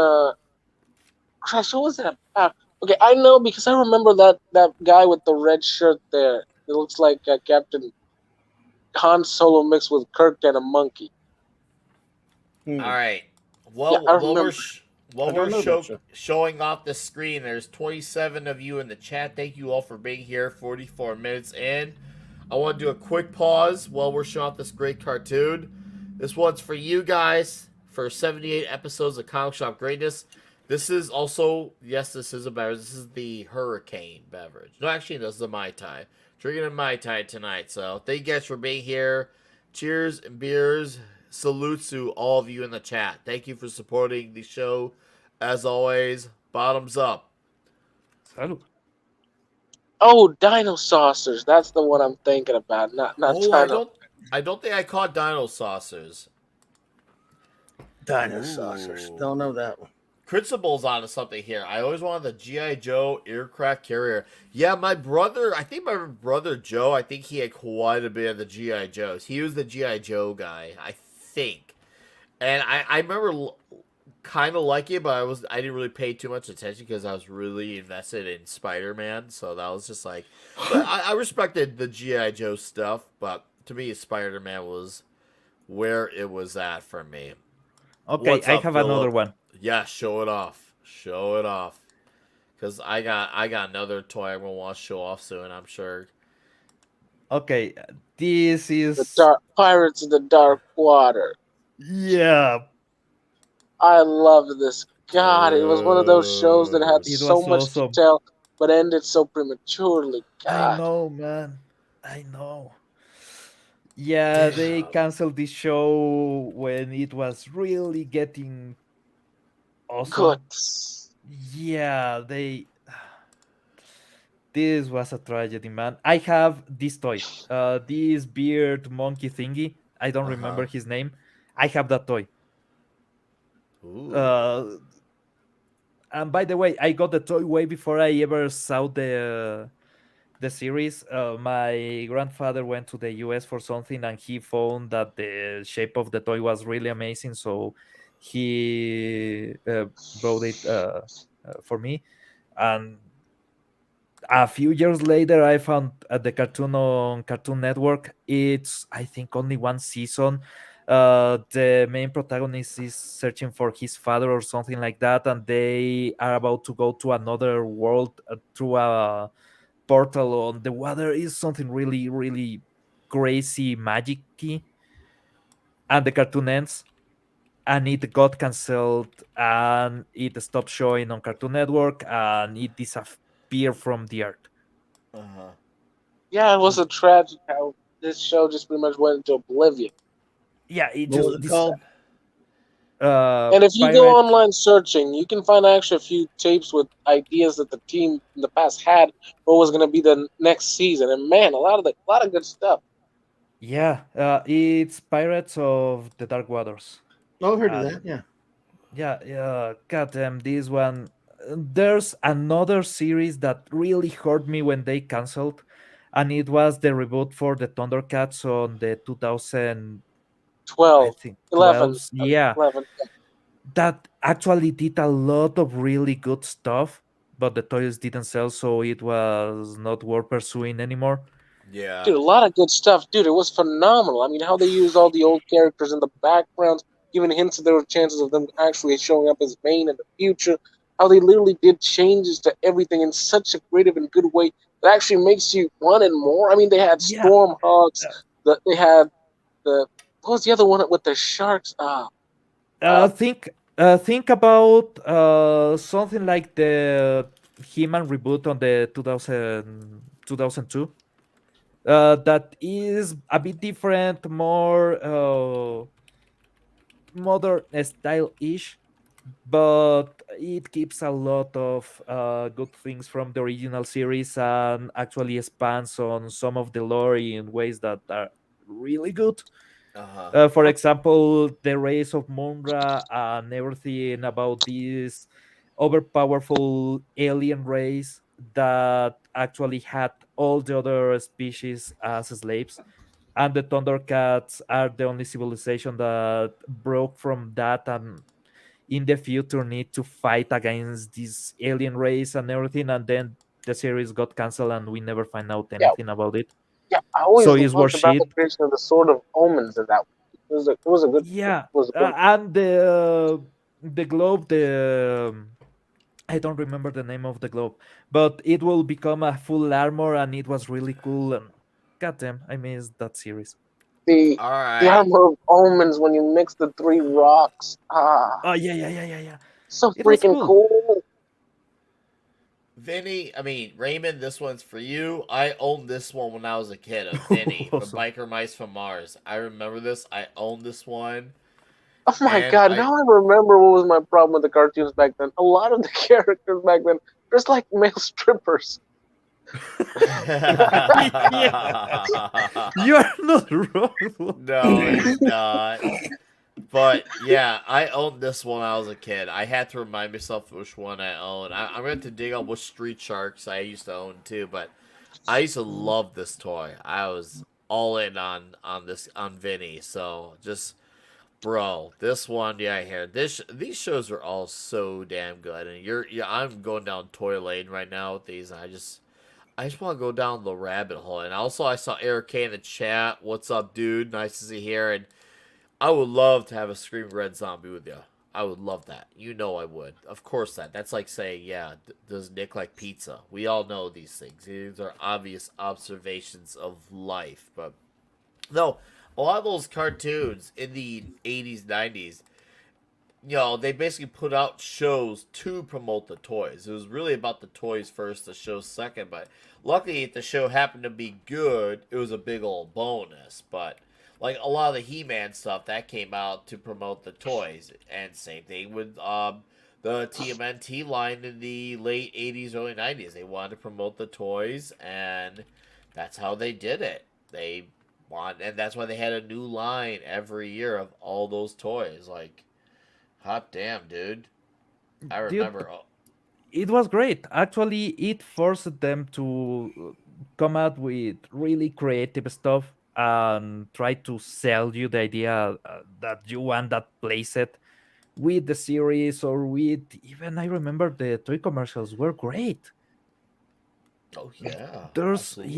Gosh, what was that about? Okay, I know because I remember that guy with the red shirt there. It looks like Captain Han Solo mixed with Kirk and a monkey. All Hmm. right. Yeah, Well, I remember. I while don't we're know that show. showing off the screen, there's 27 of you in the chat. Thank you all for being here. 44 minutes in. I want to do a quick pause while we're showing off this great cartoon. This one's for you guys for 78 episodes of Comic Shop Greatness. This is also, yes, this is a beverage. This is the Hurricane beverage. No, actually, this is a Mai Tai. Drinking a Mai Tai tonight. So thank you guys for being here. Cheers and beers. Salutes to all of you in the chat. Thank you for supporting the show. As always, bottoms up. Salud. Oh, Dino Saucers. That's the one I'm thinking about. Not Oh, Dino. I don't think I caught Dino Saucers. Dino Saucers. Ooh. Don't know that one. Principal's onto something here. I always wanted the G.I. Joe aircraft carrier. Yeah, my brother, I think my brother Joe, I think he had quite a bit of the G.I. Joes. He was the G.I. Joe guy, I think. And I remember kind of liking it, but I didn't really pay too much attention because I was really invested in Spider-Man. So that was just like, but I respected the G.I. Joe stuff, but to me, Spider-Man was where it was at for me. Okay, What's I up, have another Philip? one. Yeah, show it off. Show it off. Cause I got another toy I'm gonna want to show off soon, I'm sure. Okay, this The is Dark Pirates of the Dark Water. yeah, I love this. God, it was one of those shows that had Dude. it so was much awesome. detail. but ended so prematurely. I God, know, man. I know. Yeah, they canceled this show when it was really getting good. awesome. Yeah, they. This was a tragedy, man. I have this toy, this beard monkey thingy. I don't remember Uh-huh. his name. I have that toy. Ooh. Uh, and by the way, I got the toy way before I ever saw the series. My grandfather went to the US for something, and he found that the shape of the toy was really amazing. So he bought it for me, and a few years later I found the cartoon on Cartoon Network. It's, I think, only one season. The main protagonist is searching for his father or something like that, and they are about to go to another world through a portal on the water. Is something really really crazy magicy, and the cartoon ends, and it got cancelled, and it stopped showing on Cartoon Network, and it disappeared from the earth. Uh-huh. Yeah, it was a tragic how this show just pretty much went into oblivion. Yeah, it What was just it this called? And if you go pirate. online searching, you can find actually a few tapes with ideas that the team in the past had what was going to be the next season. And man, a lot of good stuff. Yeah, it's Pirates of the Dark Waters. Oh, I heard of And that. Yeah. yeah, yeah, goddamn, this one. There's another series that really hurt me when they canceled, and it was the reboot for the Thundercats on the 2000, I 12, think, 11, 12. Yeah, 11. that actually did a lot of really good stuff, but the toys didn't sell, so it was not worth pursuing anymore. Yeah. Dude, a lot of good stuff. Dude, it was phenomenal. I mean, how they used all the old characters in the backgrounds, giving hints that there were chances of them actually showing up as Bane in the future. How they literally did changes to everything in such a creative and good way that actually makes you want it more. I mean, they had Yeah, Stormhawks, they had the what was the other one with the sharks? Uh, think think about something like the He-Man reboot on the 2002. That is a bit different, more modern style-ish, but it keeps a lot of good things from the original series and actually expands on some of the lore in ways that are really good. Uh-huh. For example, the race of Munra and everything about this overpowerful alien race that actually had all the other species as slaves. And the Thundercats are the only civilization that broke from that, and in the future need to fight against this alien race and everything. And then the series got canceled, and we never find out yeah, anything about it. yeah. I So always it's loved worth about the shit. creation of the Sword of Omens in that one. It was a good, it Yeah, was a good. and the globe, the I don't remember the name of the globe, but it will become a full armor, and it was really cool. And goddamn, I missed that series. the All the right. armor of omens when you mix the three rocks. Oh yeah, yeah, yeah, yeah, yeah. So It was freaking cool. cool. Vinny, I mean, Raymond, this one's for you. I owned this one when I was a kid, of Vinny from Awesome. Biker Mice from Mars. I remember this. I owned this one. Oh my And god, I now I remember what was my problem with the cartoons back then. A lot of the characters back then, just like male strippers. Yeah, you are not wrong. No, he's not. But yeah, I owned this one when I was a kid. I had to remind myself which one I owned. I'm going to dig up which Street Sharks I used to own too, but I used to love this toy. I was all in on this on Vinny. So just bro, this one, yeah, here. These shows are all so damn good, and I'm going down toy lane right now with these. And I just want to go down the rabbit hole. And also, I saw Eric K in the chat. What's up, dude? Nice to see you here. And I would love to have a Scream Red Zombie with you. I would love that. You know I would. Of course that. That's like saying, yeah, does Nick like pizza? We all know these things. These are obvious observations of life. But no, a lot of those cartoons in the 80s, 90s, they basically put out shows to promote the toys. It was really about the toys first, the show second. But luckily, if the show happened to be good, it was a big old bonus. But like a lot of the He-Man stuff that came out to promote the toys, and same thing with the TMNT line in the late '80s, early '90s. They wanted to promote the toys, and that's how they did it. And that's why they had a new line every year of all those toys. Like, hot damn, dude! I Dude, remember. it was great. Actually, it forced them to come out with really creative stuff and try to sell you the idea that you want that playset with the series or with even I remember the toy commercials were great. Oh yeah, absolutely.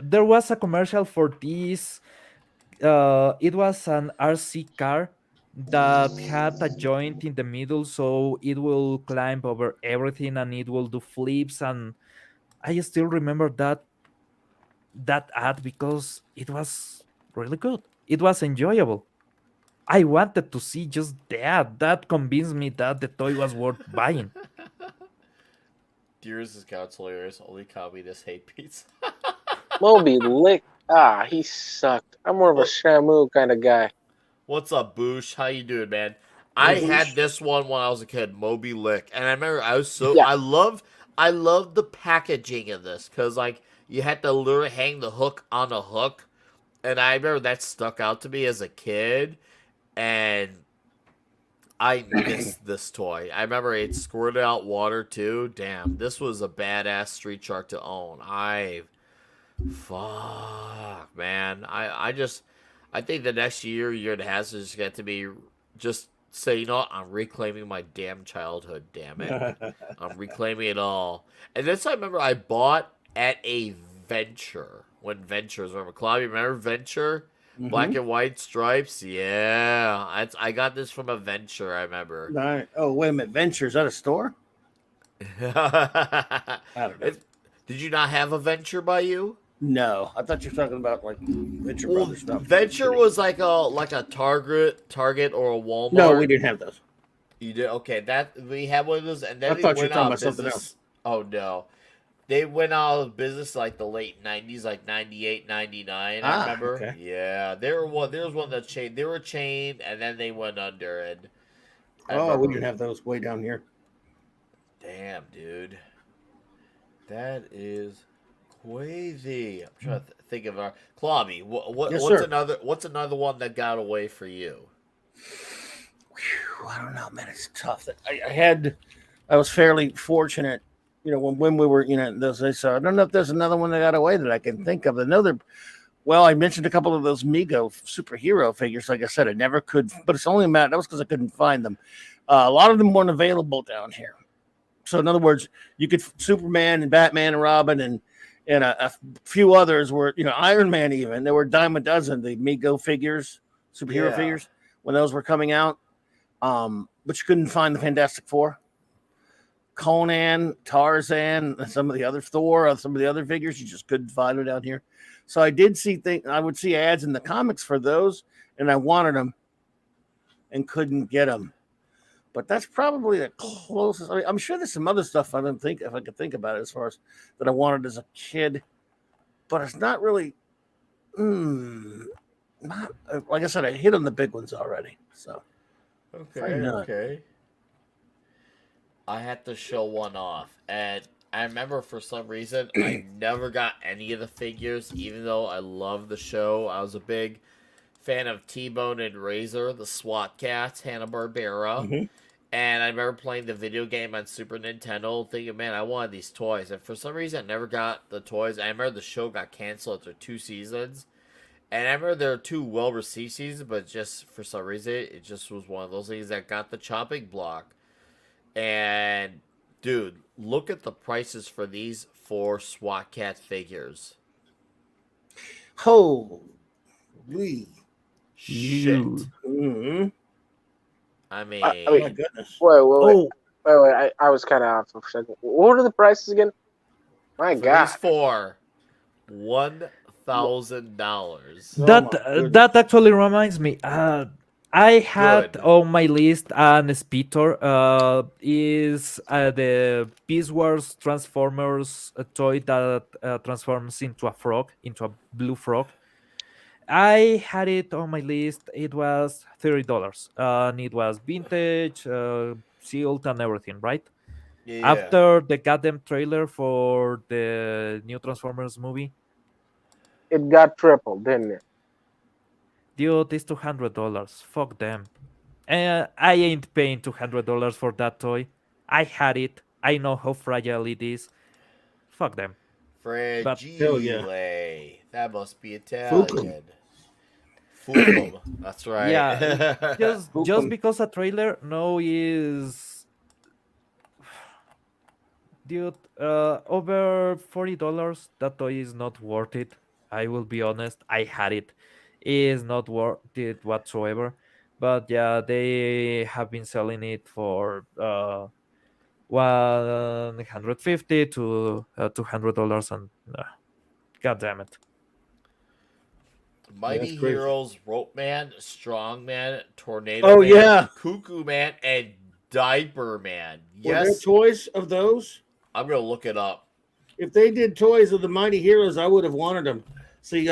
There was a commercial for this. It was an RC car that had a joint in the middle, so it will climb over everything and it will do flips. And I still remember that ad because it was really good. It was enjoyable. I wanted to see just that. That convinced me that the toy was worth buying. Dear's is Council hilarious. Only communists hate pizza. Moby Lick. Ah, he sucked. I'm more of a What, Shamu kind of guy. what's up, Boosh? How you doing, man? Hey, I had Boosh. this one when I was a kid, Moby Lick, and I remember Yeah. I love the packaging of this because like you had to literally hang the hook on a hook, and I remember that stuck out to me as a kid, and I missed this toy. I remember it squirted out water too. Damn, this was a badass street shark to own. Fuck, man. I think the next year and a half is just get to be just say, you know what? I'm reclaiming my damn childhood. Damn it, I'm reclaiming it all. And this I remember I bought at a Venture when Ventures. Remember, Claudia? Remember Venture? Black Mm-hmm. and white stripes. Yeah, I got this from a Venture. I remember. Oh, wait a minute. Venture, is that a store? I don't know. It, did you not have a Venture by you? No, I thought you were talking about like Venture Well, Brothers stuff. Venture was like a Target or a No, we Walmart. didn't have those. You did okay. That we had one of those, and I then they thought you were went talking out about of something else. business. Oh no, they went out of business like the late '90s, like '98, '99. I Ah, remember. okay. Yeah, they were one. There was one that chain. They were chained, and then they went under. And I Oh, we remember. didn't have those way down here. Damn, dude, that is crazy. I'm trying to think of our Klobby. Yes, What's sir. another one that got away for you? Whew, I don't know, man. It's tough. I was fairly fortunate, when we were, those days. So I don't know if there's another one that got away that I can think of. Well, I mentioned a couple of those Mego superhero figures. Like I said, I never could, but it's only a matter. That was because I couldn't find them. A lot of them weren't available down here. So in other words, you could Superman and Batman and Robin and a few others were, Iron Man even. There were a dime a dozen, the Mego figures, superhero Yeah. figures, when those were coming out. But you couldn't find the Fantastic Four. Conan, Tarzan, and some of the other Thor, some of the other figures, you just couldn't find them down here. So I did see things. I would see ads in the comics for those, and I wanted them and couldn't get them. But that's probably the closest. I mean, I'm sure there's some other stuff I don't think if I could think about it as far as that I wanted as a kid, but it's not really. Not like I said, I hit on the big ones already. So Okay, not. okay. I had to show one off, and I remember for some reason I never got any of the figures, even though I love the show. I was a big fan of T-Bone and Razor, the SWAT Cats, Hanna-Barbera. Mhm. And I remember playing the video game on Super Nintendo, thinking, man, I wanted these toys. And for some reason, I never got the toys. I remember the show got canceled after 2 seasons. And I remember there were 2 well-received seasons, but just for some reason, it just was one of those things that got the chopping block. And, dude, look at the prices for these 4 SWAT Cat figures. Holy. Shit. Mhm. I I mean, My goodness. wait. Oh, I was kind of out for a second. What are the prices again? My for God. these 4, $1,000. Oh That my goodness. that actually reminds me. I had Good. on my list an Speedtor. Is the Beast Wars Transformers toy that transforms into a frog, into a blue frog. I had it on my list. It was $30, and it was vintage, sealed, and everything. Right Yeah. after the goddamn trailer for the new Transformers movie, It got tripled, didn't it? dude, it's $200. Fuck them. I ain't paying $200 for that toy. I had it. I know how fragile it is. Fuck them. But Hell yeah. Fragile. That must be Fukum. Italian. Fukum. That's right. yeah, just Fukum. because a trailer, no, is dude, over $40. That toy is not worth it. I will be honest. I had it. It is not worth it whatsoever. But yeah, they have been selling it for 150 to $200, and god damn it. Yeah, that's Mighty crazy. Heroes, Rope Man, Strong Man, Tornado Oh Man, yeah. Cuckoo Man, and Diaper Man. Were there Yes, toys of those? I'm gonna look it up. If they did toys of the Mighty Heroes, I would have wanted them. See,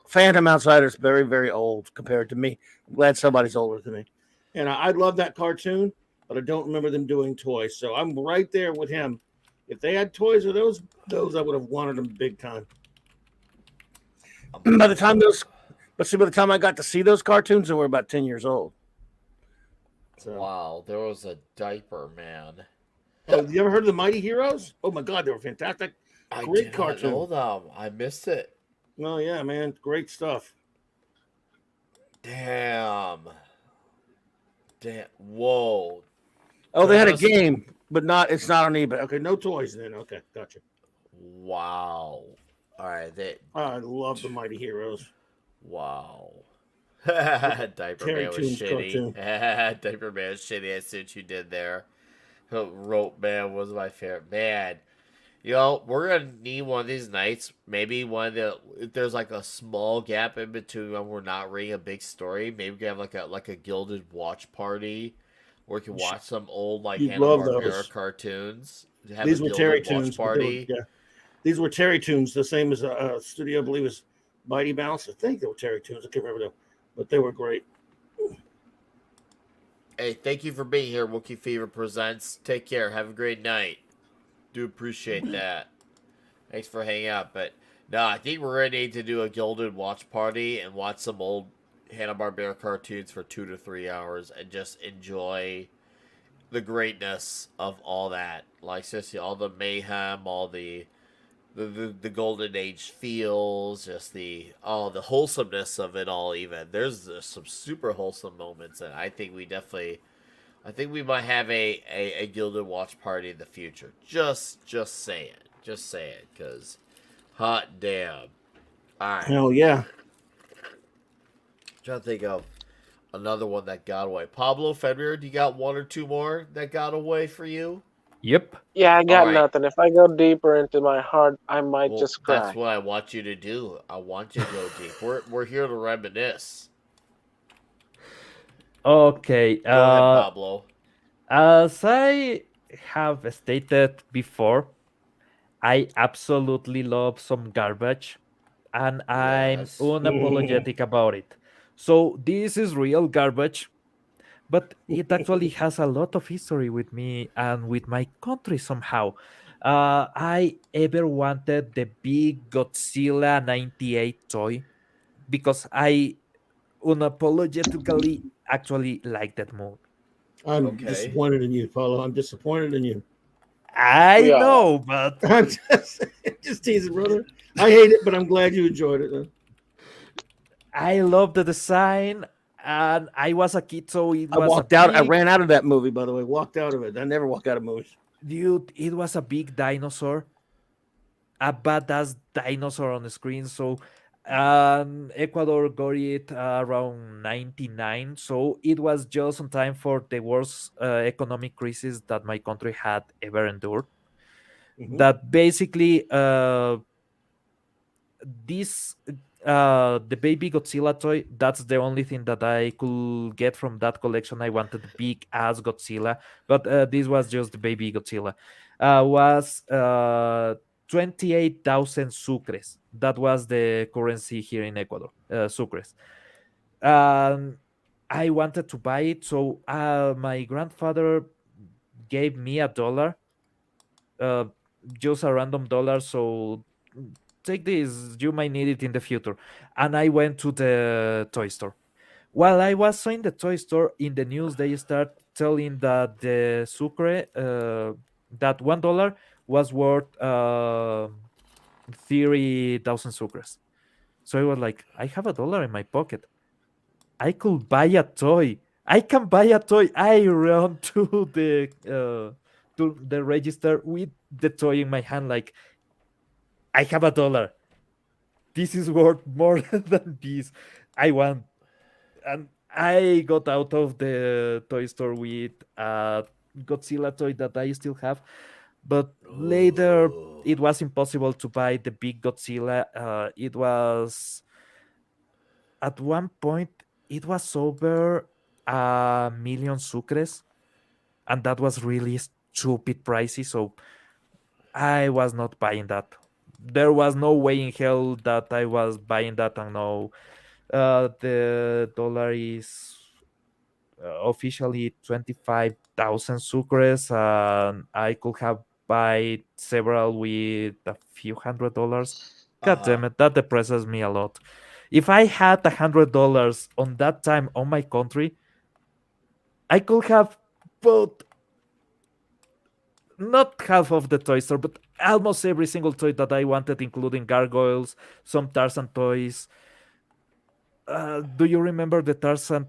Phantom Outsider's very, very old compared to me. I'm glad somebody's older than me. And I love that cartoon, but I don't remember them doing toys. So I'm right there with him. If they had toys of those I would have wanted them big time. I'm By looking the it time up. those, but see, by the time I got to see those cartoons, they were about 10 years old. So, Wow, there was a Diaper Man. oh, you ever heard of the Mighty Heroes? Oh my God, they were fantastic. I Great did not know cartoon. them. I missed it. Oh yeah, man, great stuff. Damn. Damn. Whoa. Oh, they had a Travis. game, but not. It's not on eBay. Okay, no toys then. Okay, gotcha. Wow. All right. I love the Mighty Heroes. Wow. Yeah, Diaper Terry Man was Toons shitty. cartoon. Diaper Man was shitty. I see what you did there. Rope Man was my favorite. Man, we're gonna need one of these nights. Maybe one that if there's like a small gap in between when we're not reading a big story. Maybe we can have like a gilded watch party, where we can watch some old like You'd Hanna love Barbera those. cartoons. Have a These were Terry gilded watch Toons, but they were party. yeah. These were Terry Toons, the same as a studio, I believe, is Mighty Mouse. I think they were Terry Toons. I can't remember though, but they were great. Hey, thank you for being here. Wookie Fever presents. Take care. Have a great night. Do appreciate that. Thanks for hanging out. But no, I think we're gonna need to do a gilded watch party and watch some old Hanna Barbera cartoons for 2 to 3 hours and just enjoy the greatness of all that. Like seriously, all the mayhem, all the golden age feels, just the wholesomeness of it all. Even there's some super wholesome moments, and I think we might have a gilded watch party in the future. Just saying. Just saying, because hot damn. Alright. Hell yeah. Trying to think of another one that got away. Pablo Federer, do you got one or two more that got away for you? Yep. Yeah, I got Alright. nothing. If I go deeper into my heart, I might Well, just that's cry. what I want you to do. I want you to go deep. We're here to reminisce. Okay. Go ahead, Pablo. As I have stated before, I absolutely love some garbage, and I'm Yes. unapologetic about it. So this is real garbage, but it actually has a lot of history with me and with my country somehow. I ever wanted the big Godzilla 98 toy because I unapologetically actually like that movie. I'm Okay. disappointed in you, Paulo. I'm disappointed in you. I We all are. know, but I'm just teasing, brother. I hate it, but I'm glad you enjoyed it. I love the design, and I was a kid, so it I was a walked out. I big ran out of that movie, by the way. Walked out of it. I never walk out of movies. dude. It was a big dinosaur, a badass dinosaur on the screen. So, Ecuador got it around 99. So it was just on time for the worst economic crisis that my country had ever endured. Hmm. That basically, this. the baby Godzilla toy, that's the only thing that I could get from that collection. I wanted the big ass Godzilla, but this was just the baby Godzilla. Was 28,000 sucres. That was the currency here in Ecuador, sucres. Um, I wanted to buy it, so my grandfather gave me $1, uh, just a random dollar. So take this, you might need it in the future. And I went to the toy store. While I was in the toy store, in the news they start telling that the sucre, that $1 was worth 30,000 sucres. So I was like, I have $1 in my pocket. I could buy a toy. I can buy a toy. I run to the register with the toy in my hand, like I have $1. This is worth more than this. I want, and I got out of the toy store with a Godzilla toy that I still have. But later, Ooh. it was impossible to buy the big Godzilla. It was at one point it was over 1,000,000 sucres, and that was really stupid pricey. So I was not buying that. There was no way in hell that I was buying that. And no, the dollar is officially 25,000 sucres, and I could have buy several with a few $100. God Uh-huh. damn it, that depresses me a lot. If I had $100 on that time on my country, I could have bought not half of the toy store, but almost every single toy that I wanted, including gargoyles, some Tarzan toys. Do you remember the Tarzan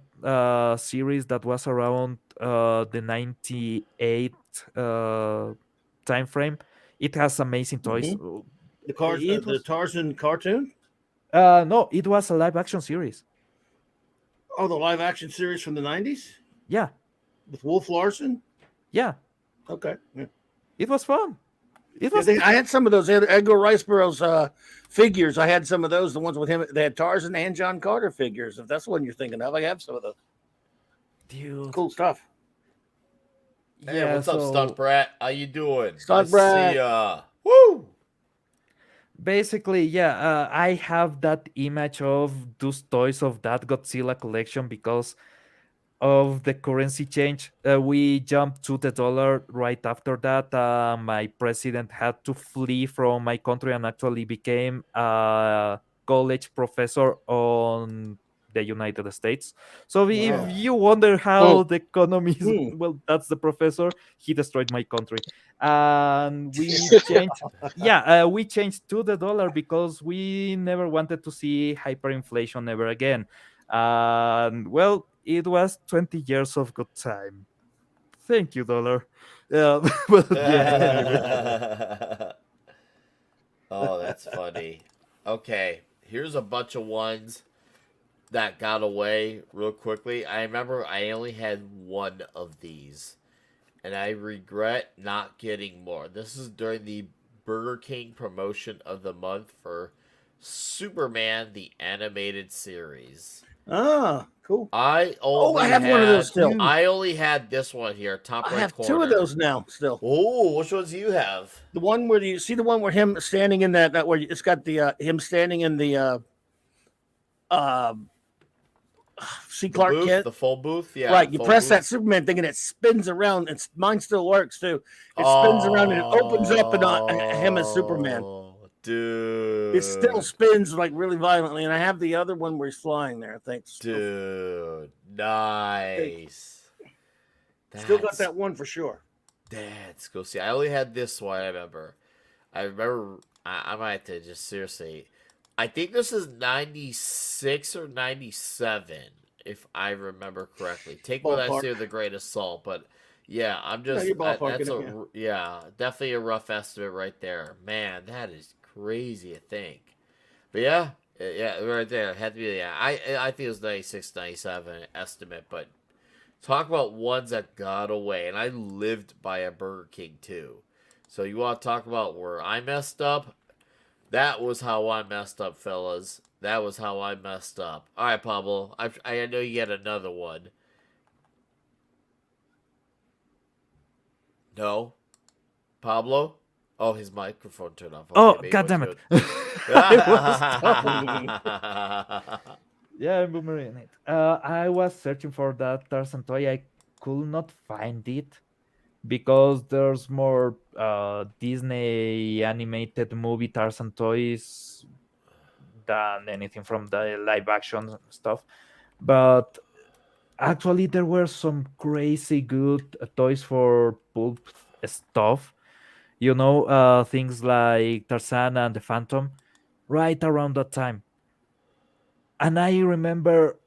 series that was around the 98 time frame? It has amazing toys. Mhm. It The was Tarzan cartoon. no, it was a live action series. Oh, the live action series from the '90s Yeah, with Wolf Larson. yeah, Okay. Yeah. it was fun. It Yeah, was I had some of those Edgar Rice Burroughs figures. I had some of those. The ones with him. They had Tarzan and John Carter figures. If that's the one you're thinking of, I have some of those. dude. Cool stuff. Hey, Yeah, what's up, Stunt so Brat? How you doing? Stunt Nice to see Brat. ya. Woo! basically, yeah, I have that image of those toys of that Godzilla collection because of the currency change. We jumped to the dollar right after that. My president had to flee from my country and actually became a college professor on the United States. So if Wow. you wonder Hmm. how the economy is, Hmm. well, that's the professor. He destroyed my country, and we changed. Yeah, we changed to the dollar because we never wanted to see hyperinflation ever again. And well, it was 20 years of good time. Thank you, dollar. Yeah, but yeah, anyway. Oh, that's funny. Okay, here's a bunch of ones that got away real quickly. I remember I only had one of these, and I regret not getting more. This is during the Burger King promotion of the month for Superman the animated series. Ah, cool. I Oh, I only have one of those had still. I only had this one here, top I right have two of corner. those now. Still, Oh, which ones do you have? the one where you see the one where him standing in that where it's got the him standing in the uh see The Clark booth, Kent. the full booth, yeah, Right, you full press that booth. Superman thing and it spins around. It's mine still works too. It spins around and it opens up and him as Superman. Oh, It still dude, spins like really violently, and I have the other one where he's flying there. I think dude, nice. still got That's that one for sure. that's cool. See, I only had this one. I remember. I might have to just seriously. I think this is 96 or 97, if I remember correctly. Take what I Ballpark. say with a grain of salt, but yeah, I'm No, just you're ballparking that's it. a yeah, definitely a rough estimate right there. Man, that is crazy to think. But yeah, yeah, right there. It had to be yeah. I think it was 96, 97 estimate, but talk about ones that got away, and I lived by a Burger King too. So you want to talk about where I messed up? That was how I messed up, fellas. That was how I messed up. All right, Pablo. I know you get another one. No, Pablo. Oh, his microphone turned off. Okay, Oh, maybe god what damn you it! would. I was talking. Yeah, I'm boomerang it. I was searching for that Tarzan toy. I could not find it because there's more Disney animated movie Tarzan toys than anything from the live action stuff. But actually, there were some crazy good toys for pulp stuff. Things like Tarzan and the Phantom, right around that time. And I remember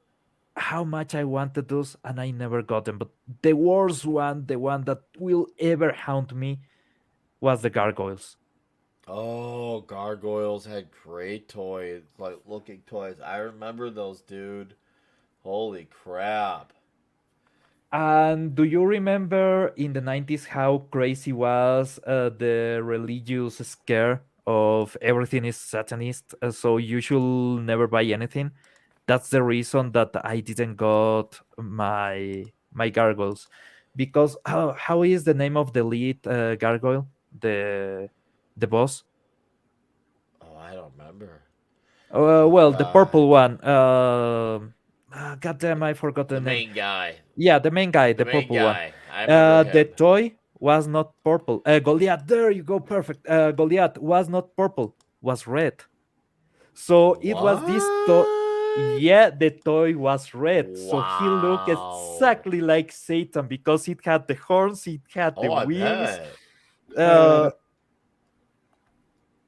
how much I wanted those, and I never got them. But the worst one, the one that will ever haunt me, was the gargoyles. Oh, gargoyles had great toys, like looking toys. I remember those, dude. Holy crap. And do you remember in the 90s how crazy was the religious scare of everything is Satanist, so you should never buy anything? That's the reason that I didn't got my gargoyles. Because how is the name of the lead gargoyle? The boss? Oh, I don't remember. Oh Well, the God, purple one. God damn, I forgot the the name. main guy. Yeah, the main guy, The the main purple one. guy. I remember The him. toy was not purple. Goliath, there you go, perfect. Goliath was not purple, was red. So it was this toy. What? Yeah, the toy was red. So he looked Wow. exactly like Satan because it had the horns, it had the Oh, I wings. bet.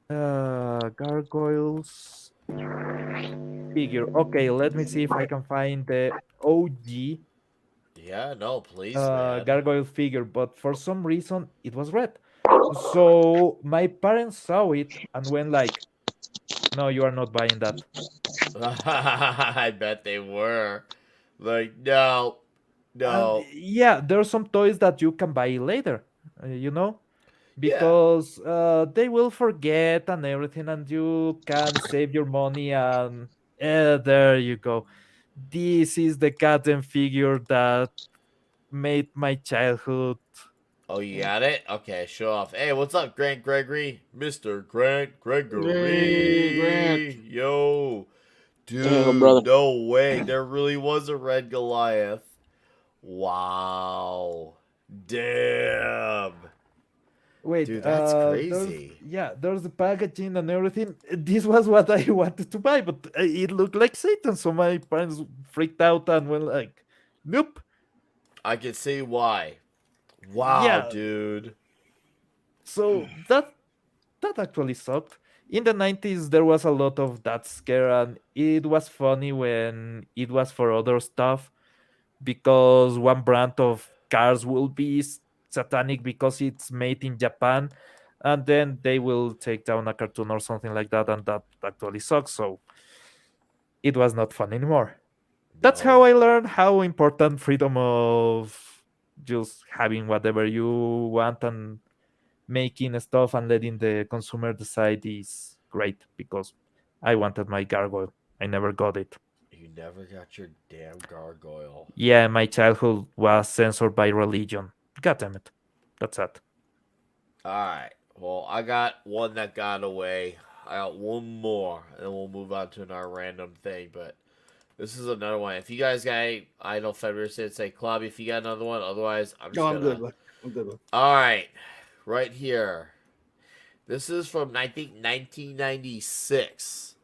Uh, Gargoyles figure. Okay, let me see if I can find the OG Yeah, no, please, man. gargoyle figure, but for some reason it was red. So my parents saw it and went like, "No, you are not buying that." I bet they were. Like, no, And no. yeah, there are some toys that you can buy later, you know, Yeah. because they will forget and everything, and you can save your money. And there you go. This is the goddamn figure that made my childhood. Oh, you got it? Okay, show off. Hey, what's up, Grant Gregory? Mr. Grant Hey, Grant. Gregory. Yo. Damn, Dude, brother. no way. There really was a red Goliath. Wow. Damn. Wait, Dude, that's there's crazy. yeah, there's the packaging and everything. This was what I wanted to buy, but it looked like Satan, so my parents freaked out and went like, "Nope." I can see why. Wow, Yeah, dude. so that actually sucked. In the 90s, there was a lot of that scare, and it was funny when it was for other stuff because one brand of cars will be satanic because it's made in Japan, and then they will take down a cartoon or something like that, and that actually sucks. So it was not fun anymore. That's how No. I learned how important freedom of just having whatever you want and making stuff and letting the consumer decide is great because I wanted my gargoyle. I never got it. You never got your damn gargoyle. Yeah, my childhood was censored by religion. God damn it. That's it. Alright. Well, I got one that got away. I got one more, and then we'll move on to our random thing. But this is another one. If you guys got, I know February said say club. If you got another one, otherwise I'm No, just I'm good. gonna. Bud. I'm good. Bud. All right, right here. This is from I think 1996.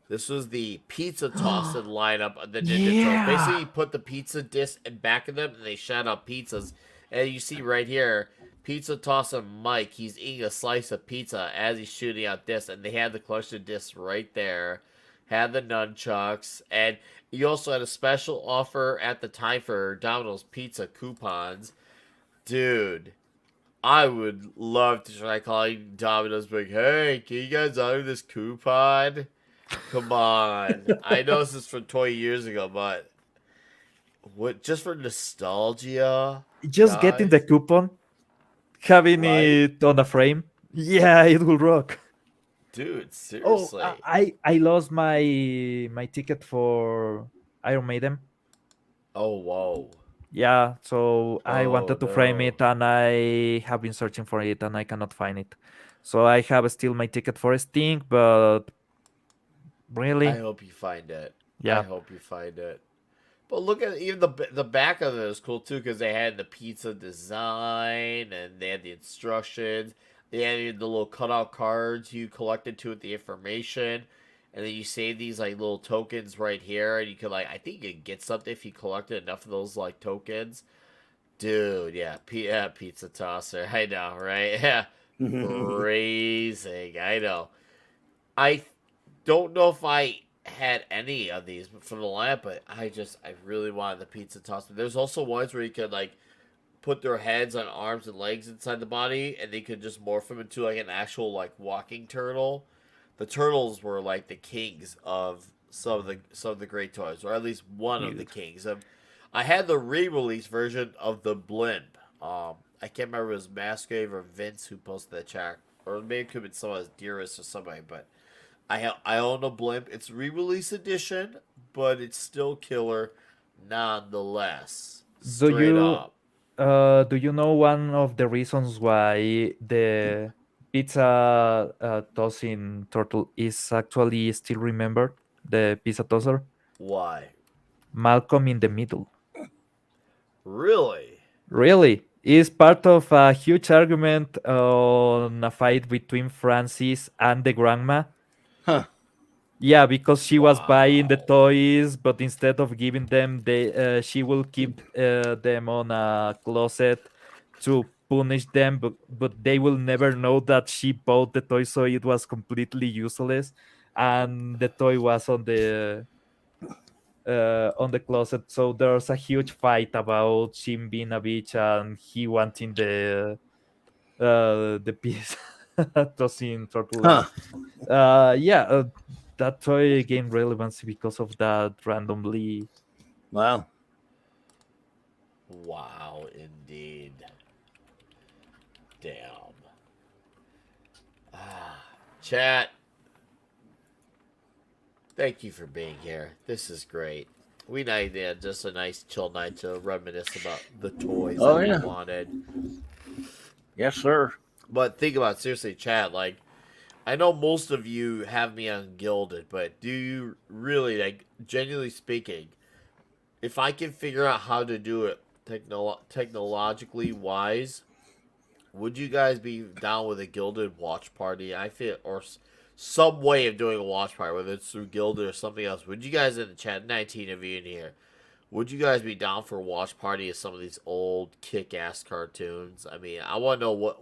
This was the pizza tossing lineup of the Ninja Turtles. Basically, Yeah. you put the pizza disc in back of them, and they shout out pizzas. And you see right here, pizza tossing Mike. He's eating a slice of pizza as he's shooting out discs, and they had the cluster disc right there. Had the nunchucks, and you also had a special offer at the time for Domino's pizza coupons. Dude, I would love to try calling Domino's, like, hey, can you guys honor this coupon? Come on. I know this is from 20 years ago, but what just for nostalgia, Just getting the guys? coupon, having Right? it on a frame. Yeah, it will rock. Dude, Oh, seriously. I lost my ticket for Iron Maiden. Oh, whoa. Yeah, so I Oh, wanted to frame no. it and I have been searching for it and I cannot find it. So I have still my ticket for Sting, but I really, hope you find it. I yeah, hope you find it. But look at even the back of it is cool too because they had the pizza design and they had the instructions. They had even the little cutout cards you collected to with the information, and then you save these like little tokens right here, and you could like I think you could get something if you collected enough of those like tokens. Dude, yeah, pizza tosser. I know, right? Yeah, phrasing. I know. I don't know if I had any of these from the lineup, but I really wanted the pizza tosser. There's also ones where you could like put their heads on arms and legs inside the body, and they could just morph them into like an actual like walking turtle. The turtles were like the kings of some of the great toys, or at least one of the cute. kings. I had the re-release version of the blimp. I can't remember if it was Masgrave or Vince who posted that chat, or maybe it could have been someone as Dearest or somebody, but I own a blimp. It's re-release edition, but it's still killer nonetheless. Do Straight you up. do you know one of the reasons why the pizza tossing turtle is actually still remembered? The pizza tosser? Why? Malcolm in the Middle. Really? Really? Is part of a huge argument on a fight between Francis and the grandma. Huh. Yeah, because she was buying the Wow. toys, but instead of giving them, she will keep them on a closet to punish them, but they will never know that she bought the toy, so it was completely useless, and the toy was on the closet. So there's a huge fight about him being a bitch and he wanting the piece tossing turtle. Huh. And yeah, that toy gained relevancy because of that randomly. Wow. Wow, indeed. Damn. Ah, chat. Thank you for being here. This is great. We need just a nice chill night to reminisce about the toys Oh that we yeah. wanted. Yes, sir. But think about it, seriously, chat. Like, I know most of you have me on Gilded, but do you really, like, genuinely speaking, if I can figure out how to do it technologically wise, would you guys be down with a Gilded watch party? I feel, or some way of doing a watch party, whether it's through Gilded or something else. Would you guys in the chat, 19 of you in here, would you guys be down for a watch party of some of these old kick-ass cartoons? I mean, I want to know what,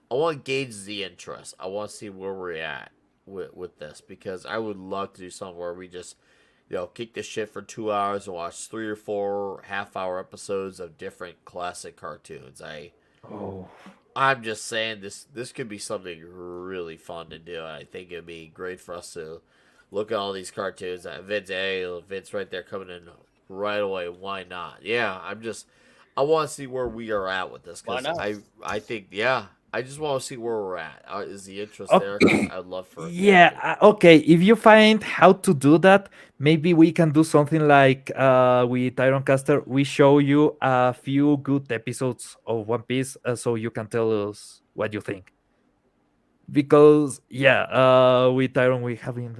I want to gauge the interest. I want to see where we're at with this because I would love to do something where we just, kick this shit for 2 hours and watch 3 or 4 half-hour episodes of different classic cartoons. Oh, I'm just saying this could be something really fun to do. I think it'd be great for us to look at all these cartoons. Vince right there coming in right away. Why not? Yeah, I want to see where we are at with this Why because not? I think I just want to see where we're at. Is the interest there? Because I'd love for it. Yeah, yeah, okay. If you find how to do that, maybe we can do something like with Ironcaster. We show you a few good episodes of One Piece, so you can tell us what you think. Because yeah, with Iron we having.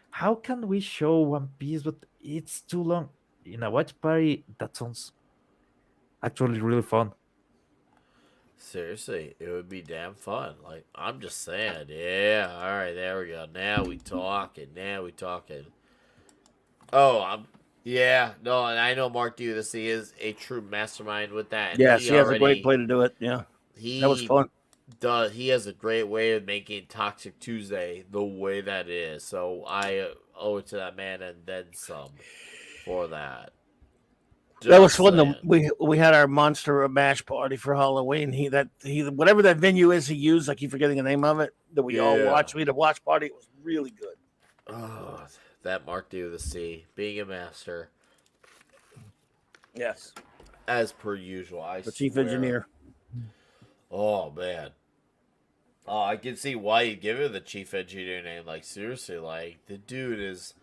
How can we show One Piece, but it's too long in a watch party? That sounds actually really fun. seriously, it would be damn fun. Like I'm just saying. Yeah, all right, there we go. Now we talking. Now we talking. Oh, yeah, no, and I know Mark Dudas, is a true mastermind with that, and Yes, he has a great way to do it. Yeah, that was he fun. he has a great way of making Toxic Tuesday the way that it is. So I owe it to that man and then some for that. That was Just fun. saying. We had our monster mash party for Halloween. He whatever that venue is he used, I keep forgetting the name of it. That we all Yeah. watched. We had a watch party. It was really good. Oh, that Mark Dudas, being a master Yes, as per usual. I the chief swear. engineer. Oh man. Oh, I can see why you give it the chief engineer name. Like seriously, like the dude is.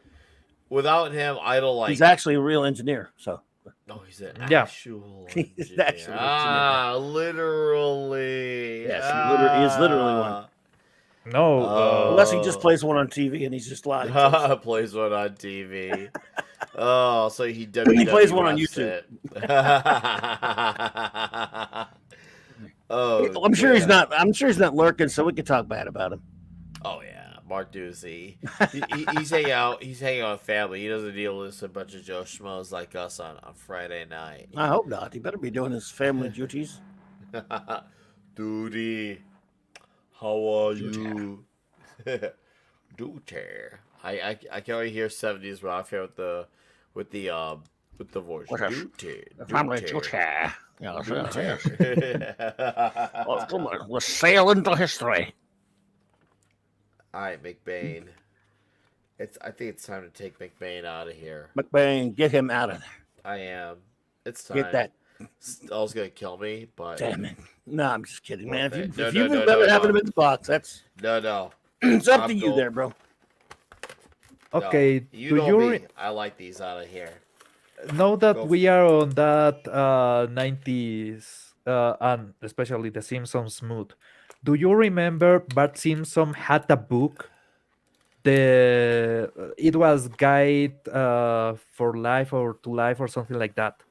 Without him, I don't He's like. actually a real engineer. So No, he's an Yeah. actual he's an engineer. actual engineer. Ah, literally. Yes, he is literally one. Ah. No. Unless he just Oh. plays one on TV and he's just lying to us. Plays one on TV. Oh, so he He plays one on WWF's YouTube. it. Oh, I'm sure he's damn. not. I'm sure he's not lurking, so we can talk bad about him. Oh yeah, Mark Doozy. He's hanging out with family. He doesn't deal with a bunch of Joe Schmoes like us on Friday night. I hope not. He better be doing his family duties. Duty, how are you? Duty. I can already hear 70s rock here with the voice. What a- Duty. The family Duty. duty. Yes, yes, yes. Duty. Well, come on, let's sail into history. All right, McBain. I think it's time to take McBain out of here. McBain, get him out of there. I am. It's time. Get that. Stall's gonna kill me, but Damn it. No, I'm just kidding, man. If No, you no, no, remember no, having no. him in the box, that's no. it's up to I'm you cool. there, bro. Okay. No. You Do know you me. I like these out of here. know that Go we are on that 90s and especially the Simpsons mood? Do you remember Bart Simpson had a book? It was Guide for Life or to Life or something like that.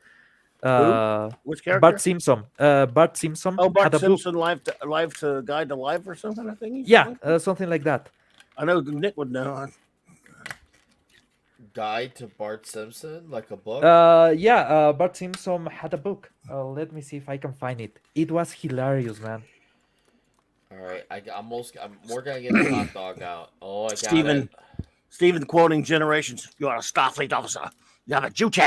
Which character? Bart Simpson. Bart Simpson Oh, Bart had a book. Simpson, Life to Guide to Life or something, I think. Yeah, something like that. I know Nick would know. Guide to Bart Simpson, like a book. Bart Simpson had a book. Let me see if I can find it. It was hilarious, man. All right, I'm more gonna get the hot dog out. Oh, I got Steven. it. Stephen quoting Generations. You are a Starfleet officer. You have a duty.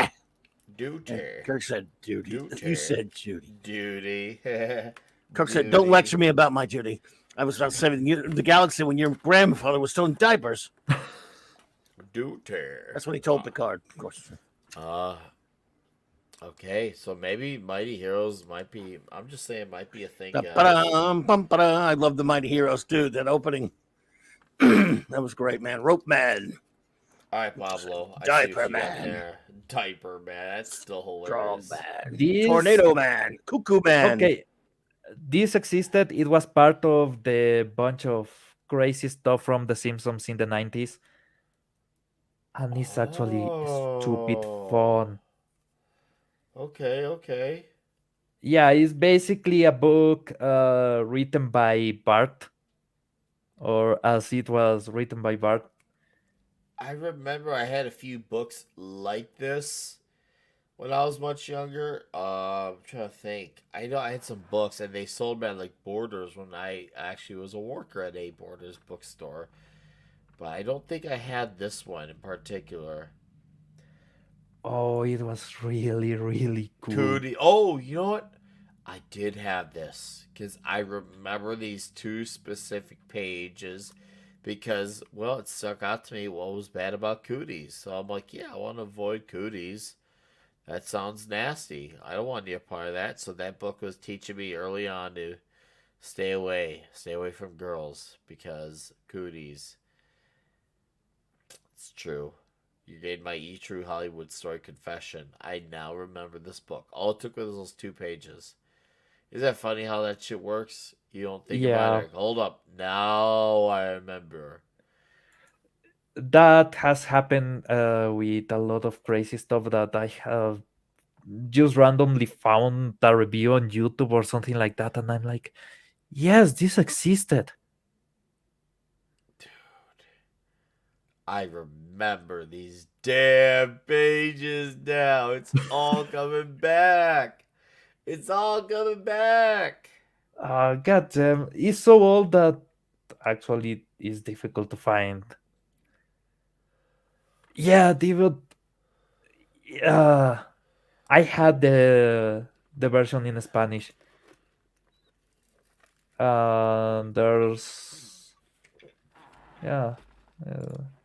Duty. And Kirk said duty. Duty. You said duty. Duty. Kirk said, "Don't lecture me about my duty. I was about 7 years the galaxy when your grandfather was still in diapers." Duty. That's what he told Picard, of course. Okay, so maybe Mighty Heroes might be. I'm just saying, might be a thing. Guys. I love the Mighty Heroes, dude. That opening, that was great, man. Rope Man, All right, Pablo. I see Diaper what you got Man. there. Diaper Man. That's still Draw hilarious. Man, This Tornado Man, Cuckoo Man. Okay, this existed. It was part of the bunch of crazy stuff from The Simpsons in the 90s. And it's actually stupid fun. Okay. Yeah, it's basically a book written by Bart, or as it was written by Bart. I remember I had a few books like this when I was much younger. I'm trying to think. I know I had some books and they sold me at like Borders when I actually was a worker at a Borders bookstore. But I don't think I had this one in particular. Oh, it was really, really cool. Cootie. Oh, you know what? I did have this because I remember these two specific pages because, well, it stuck out to me what was bad about cooties. So I'm like, yeah, I want to avoid cooties. That sounds nasty. I don't want to be a part of that. So that book was teaching me early on to stay away from girls because cooties. It's true. You made my E-True Hollywood Story confession. I now remember this book. All it took was those 2 pages. Is that funny how that shit works? You don't think about it. Hold up. Now I remember. That has happened with a lot of crazy stuff that I have just randomly found a review on YouTube or something like that, and I'm like, yes, this existed. I remember these damn pages now. It's all coming back. It's all coming back. Goddamn, it's so old that actually it's difficult to find. Yeah, David. I had the version in Spanish. There's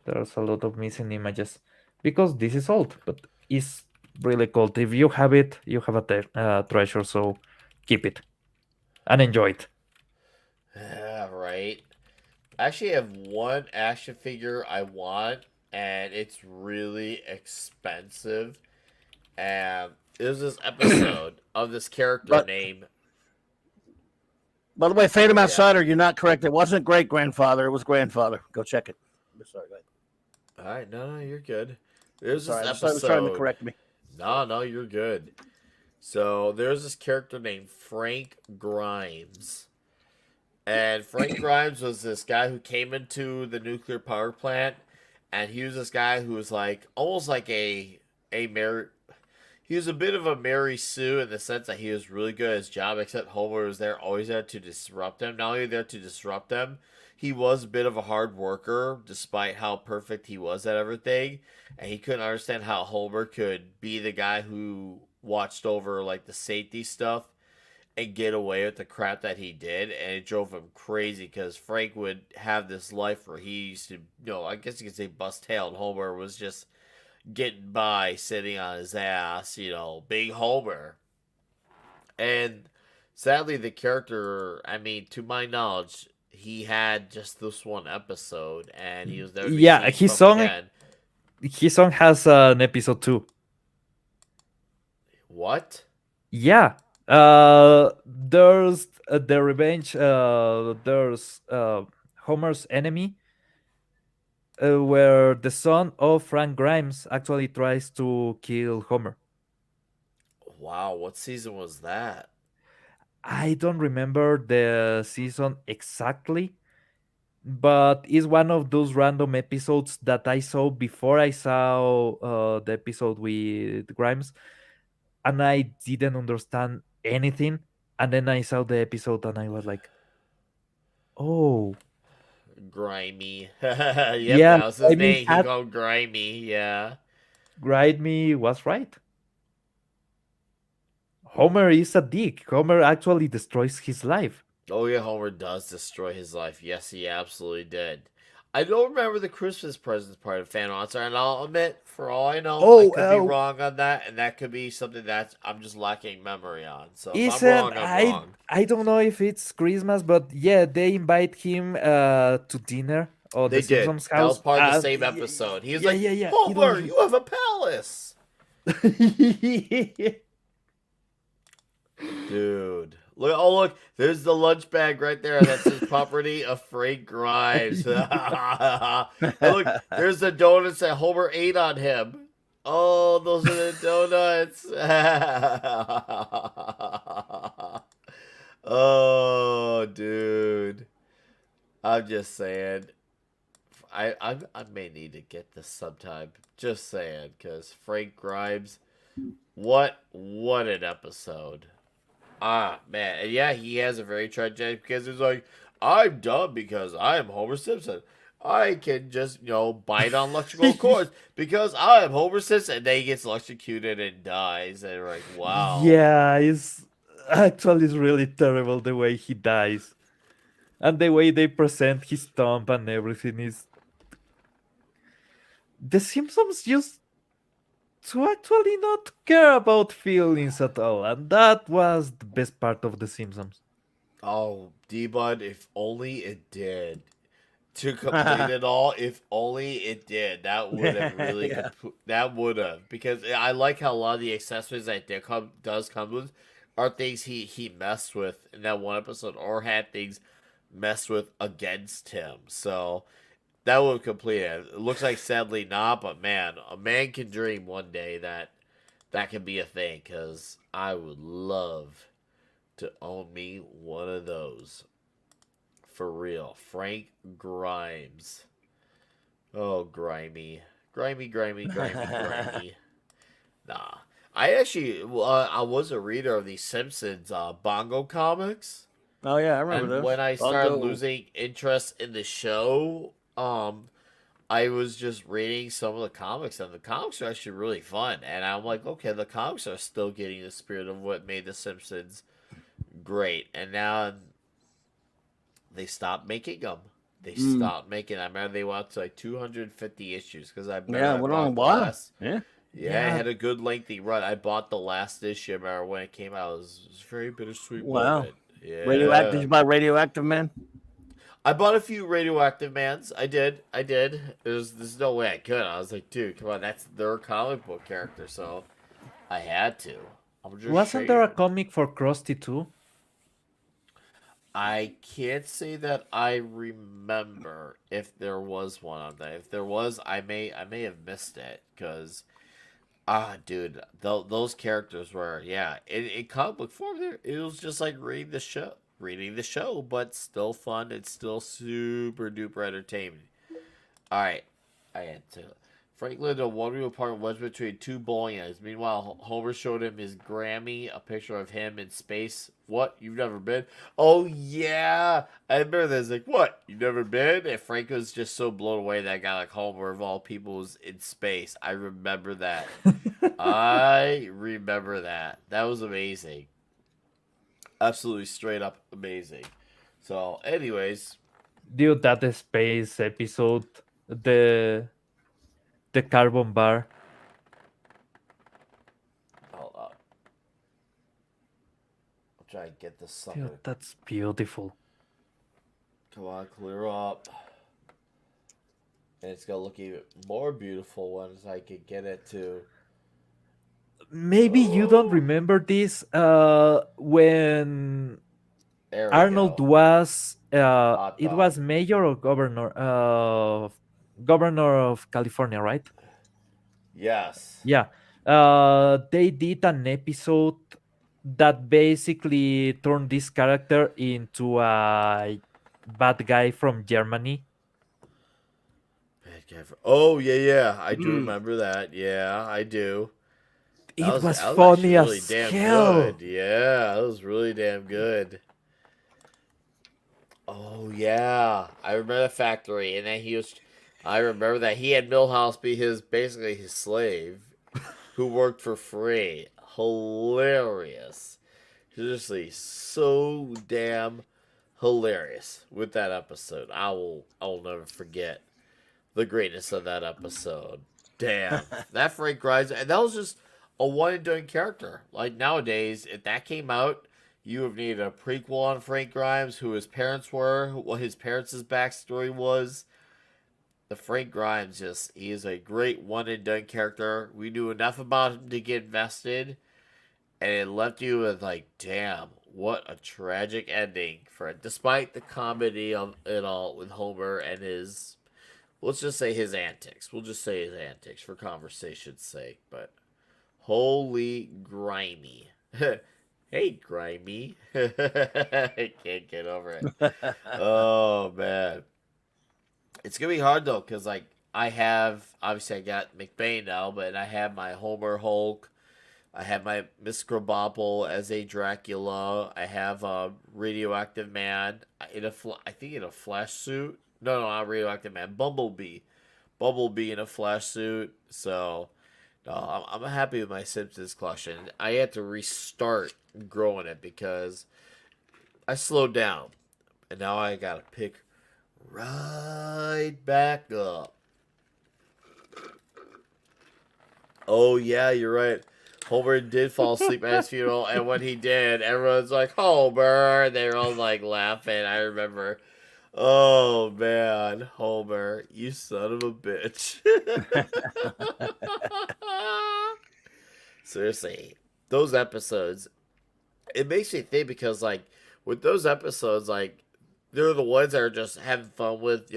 there's a lot of missing images because this is old, but it's really cool. If you have it, you have a treasure. So keep it and enjoy it. Yeah, Yeah, right. I actually have one action figure I want, and it's really expensive. And there's this episode of this character But named. by the way, Phantom Yeah. Outsider, you're not correct. It wasn't great grandfather. It was grandfather. Go check it. Sorry, go ahead. All right, no, you're good. There's Sorry, this I was trying to episode. correct me. No, you're good. So there's this character named Frank Grimes. And Frank Grimes was this guy who came into the nuclear power plant, and he was this guy who was like almost like a Mary. He was a bit of a Mary Sue in the sense that he was really good at his job, except Homer was there always there to disrupt him. Not only there to disrupt him, he was a bit of a hard worker, despite how perfect he was at everything. And he couldn't understand how Homer could be the guy who watched over like the safety stuff and get away with the crap that he did, and it drove him crazy because Frank would have this life where he used to, I guess you could say bust tail, and Homer was just getting by sitting on his ass, being Homer. And sadly, the character, I mean, to my knowledge, he had just this one episode, and he was never to be Yeah, seen from again. his song has an episode 2. What? Yeah. There's the revenge. There's Homer's enemy, where the son of Frank Grimes actually tries to kill Homer. Wow, what season was that? I don't remember the season exactly, but it's one of those random episodes that I saw before I saw the episode with Grimes, and I didn't understand anything. And then I saw the episode and I was like, oh, Grimy. Yep, yeah, that was his I mean, name. He called Grimy, yeah. Grimy was right. Homer is a dick. Homer actually destroys his life. Oh yeah, Homer does destroy his life. Yes, he absolutely did. I don't remember the Christmas presents part of Fan Answer, and I'll admit, for all I know, I could be wrong on that, and that could be something that I'm just lacking memory on. So if I'm wrong, I'm wrong. I don't know if it's Christmas, but yeah, they invite him to dinner or They the did. Simpsons That was house. part of the same episode. He was like, yeah. Homer, you have a palace. Dude. Look, there's the lunch bag right there. That's his property of Frank Grimes. And look, there's the donuts that Homer ate on him. Oh, those are the donuts. Oh, dude. I'm just saying. I may need to get this sometime. Just saying, because Frank Grimes, what an episode. Ah, man. And yeah, he has a very tragic because he's like, I'm dumb because I am Homer Simpson. I can just, bite on electrical cords because I am Homer Simpson. And then he gets electrocuted and dies. And we're like, wow. Yeah, it's actually really terrible the way he dies. And the way they present his tomb and everything is. The Simpsons just to actually not care about feelings at all, and that was the best part of The Simpsons. Oh, D-Bud, if only it did. To complete it all, if only it did. That would have really... Yeah. That would have. Because I like how a lot of the accessories that does come with are things he messed with in that one episode, or had things messed with against him. So... that would complete it. It looks like sadly not, but man, a man can dream one day that can be a thing, because I would love to own me one of those. For real. Frank Grimes. Oh, grimy. Grimy. Nah. I actually, I was a reader of the Simpsons Bongo comics. Oh yeah, I remember And those. when I started Bongo. losing interest in the show, I was just reading some of the comics, and the comics are actually really fun. And I'm like, okay, the comics are still getting the spirit of what made The Simpsons great. And now they stopped making them. They stopped making them. I remember they went up to like 250 issues because I Went on a while. Yeah. Yeah, it had a good lengthy run. I bought the last issue. I remember when it came out. It was a very bittersweet Wow. moment. Yeah. Radioactive. Did you buy Radioactive Man? I bought a few Radioactive Mans. I did. There's no way I could. I was like, dude, come on, that's their comic book character, so I had to. I'm just Wasn't there a saying. comic for Krusty too? I can't say that I remember if there was one on that. If there was, I may have missed it because dude, those characters were in comic book form. There, it was just like reading the show, but still fun. It's still super duper entertaining. All right, I had to. Franklin, a one-room apartment was between two bowling alleys. Meanwhile, Homer showed him his Grammy, a picture of him in space. What? You've never been? Oh, yeah. I remember this. Like, what? You've never been? And Frank was just so blown away that guy like Homer, of all people, was in space. I remember that. I remember that. That was amazing. Absolutely straight up amazing. So, anyways, Dude, that space episode, the the carbon bar. hold on. I'll try and get this sucker. Dude, that's beautiful. Come on, clear up. And it's gonna look even more beautiful once I can get it to. Maybe you don't remember this when There we Arnold go. was Hot it dog. was mayor or governor of California, right? Yes. Yeah. They did an episode that basically turned this character into a bad guy from Germany. Oh yeah. I do Mm. remember that. Yeah, I do. It was That was actually funny really as damn hell. good. Yeah, that was really damn good. Oh yeah, I remember the factory, and then he was. I remember that he had Milhouse be basically his slave, who worked for free. Hilarious. Seriously, so damn hilarious with that episode. I will never forget the greatness of that episode. Damn. That Frank Grimes, and that was just a one and done character. Like nowadays, if that came out, you would need a prequel on Frank Grimes, who his parents were, what his parents' backstory was. The Frank Grimes he is a great one and done character. We knew enough about him to get invested, and it left you with like, damn, what a tragic ending for it. Despite the comedy of it all with Homer and his, let's just say his antics. We'll just say his antics for conversation's sake. But holy grimy, hey grimy, I can't get over it. Oh man, it's gonna be hard though, cause like I got McBain now, but I have my Homer Hulk. I have my Miss Grabopple as a Dracula. I have a Radioactive Man I think in a flash suit. No, not Radioactive Man. Bumblebee in a flash suit. So, no, I'm happy with my Simpsons collection. I had to restart growing it because I slowed down, and now I gotta pick right back up. Oh yeah, you're right. Homer did fall asleep at his funeral, and when he did, everyone's like, Homer! And they were all like laughing. I remember. Oh man, Homer, you son of a bitch. Seriously, those episodes, it makes me think because, like, with those episodes, like, they're the ones that are just having fun with,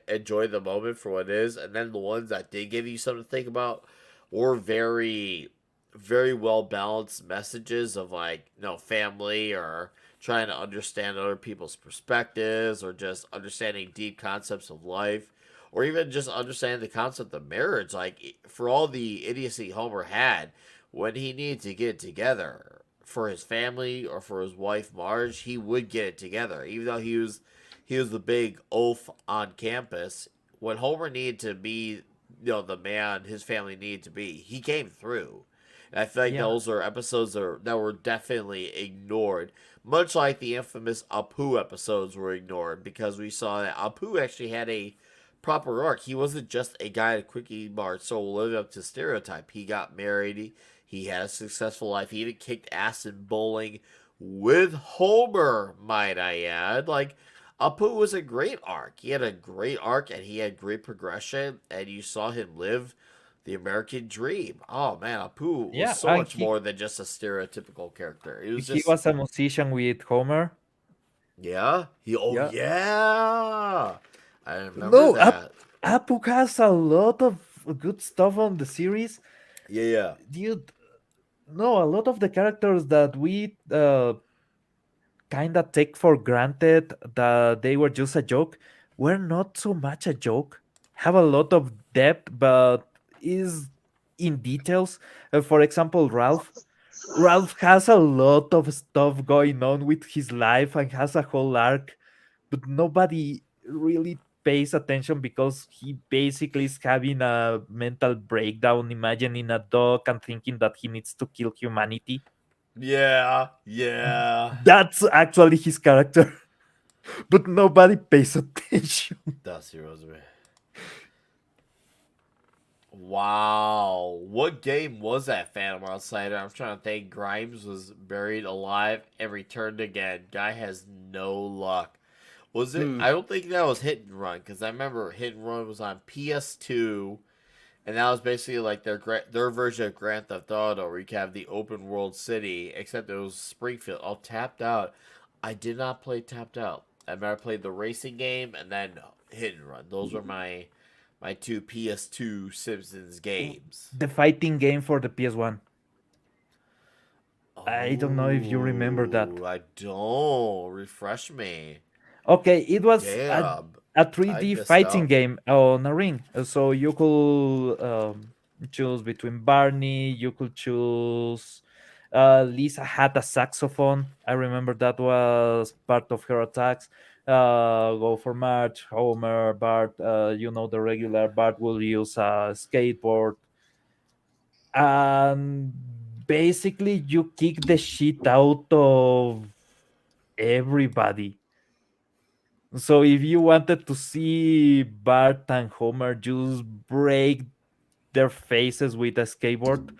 enjoy the moment for what it is, and then the ones that did give you something to think about were very very well balanced messages of like family or trying to understand other people's perspectives or just understanding deep concepts of life or even just understanding the concept of marriage, like for all the idiocy Homer had when he needed to get it together for his family or for his wife Marge, he would get it together even though he was the big oaf on campus. When Homer needed to be the man his family needed to be, he came through. And I feel like Yeah. those are episodes that were definitely ignored. Much like the infamous Apu episodes were ignored because we saw that Apu actually had a proper arc. He wasn't just a guy at Quickie Mart soul living up to stereotype. He got married. He had a successful life. He even kicked ass in bowling with Homer, might I add. Like, Apu was a great arc. He had a great arc and he had great progression, and you saw him live the American dream. Oh man, Apu was Yeah, so and much more than just a stereotypical character. It was he just was a musician with Homer. yeah. Oh Yeah. yeah. I remember No, that. Apu has a lot of good stuff on the series. Yeah, yeah. Dude, no, a lot of the characters that we kind of take for granted that they were just a joke were not so much a joke. Have a lot of depth, but is in details. For example, Ralph. Ralph has a lot of stuff going on with his life and has a whole arc, but nobody really pays attention because he basically is having a mental breakdown, imagining a dog and thinking that he needs to kill humanity. Yeah, yeah. That's actually his character, but nobody pays attention. Dusty Rosemary. Wow. What game was that, Phantom Outsider? I'm trying to think. Grimes was buried alive and returned again. Guy has no luck. Was it? Hmm. I don't think that was Hit and Run, because I remember Hit and Run was on PS2, and that was basically like their version of Grand Theft Auto, where you can have the open world city, except it was Springfield. Oh, Tapped Out. I did not play Tapped Out. I remember I played the racing game and then Hit and Run. Those were my two PS2 Simpsons games. The fighting game for the PS1. I don't know if you remember that. Oh, I don't. Refresh me. Okay, it was Damn. a I 3D missed fighting out. game on a ring. So you could choose between Barney, you could choose. Lisa had a saxophone. I remember that was part of her attacks. Go for March, Homer, Bart. The regular Bart will use a skateboard. And basically, you kick the shit out of everybody. So if you wanted to see Bart and Homer just break their faces with a skateboard,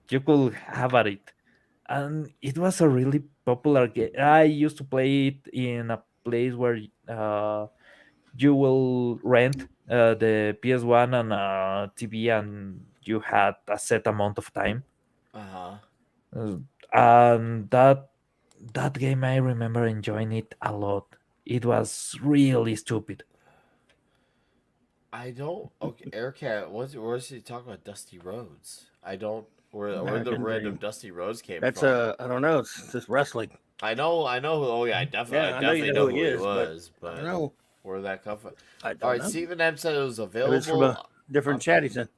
you could have at it. And it was a really popular game. I used to play it in a place where you will rent the PS1 and TV, and you had a set amount of time. Uh huh. Uh, and that game, I remember enjoying it a lot. It was really stupid. I don't. Okay, Aircat. Where's he talking about Dusty Roads? I don't. Where the American random Dream. Dusty Roads came That's from? I don't know. It's just wrestling. I know. Who. Oh yeah, I Yeah, I know you definitely know know who he who he is, but was. I don't But know. where did that come from? I All don't right, know. Stephen M said it was It was from a available different on chat he's in.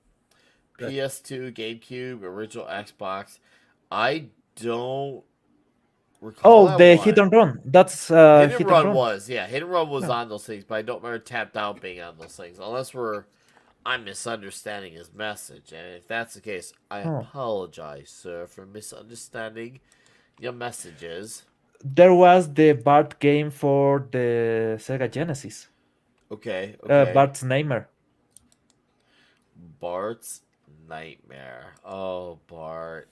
Good. PS2, GameCube, original Xbox. I don't recall Oh, that the hit one. and run. That's Hit and hit and Run run. was, yeah, Hit and Run was Yeah. on those things, but I don't remember Tapped Out being on those things. I'm misunderstanding his message, and if that's the case, I Oh. apologize, sir, for misunderstanding your messages. There was the Bart game for the Sega Genesis. Okay, okay. Bart's Nightmare. Bart's Nightmare. Oh, Bart.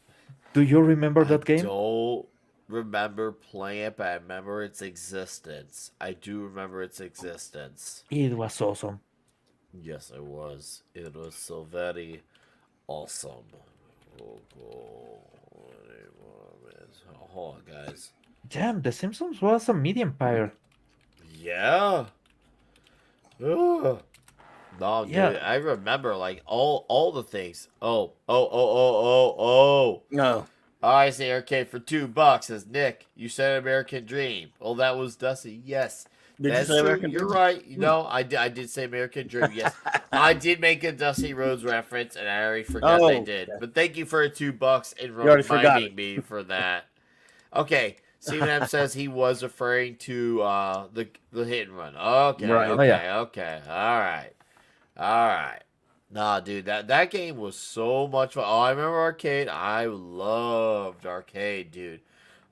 Do you remember I that game? don't remember playing it, but I remember its existence. I do remember its existence. It was awesome. Yes, it was. It was so very awesome. Oh, hold on, guys. Damn, The Simpsons was a media empire. Yeah. Ugh. No, dude, Yeah. I remember like all the things. Oh. No. I say arcade for $2. Says Nick. You said American Dream. Well, that was Dusty. Yes, Did you that's say true. American You're Dream? right. You know, I did say American Dream. Yes, I did make a Dusty Rhodes reference, and I already forgot they Oh, did. okay. But thank you for the $2 and You already forgot reminding it. me for that. Okay, Steven M says he was referring to the hit and run. Okay, Right. Oh yeah. okay. All right. Nah, dude, that game was so much fun. Oh, I remember arcade. I loved arcade, dude.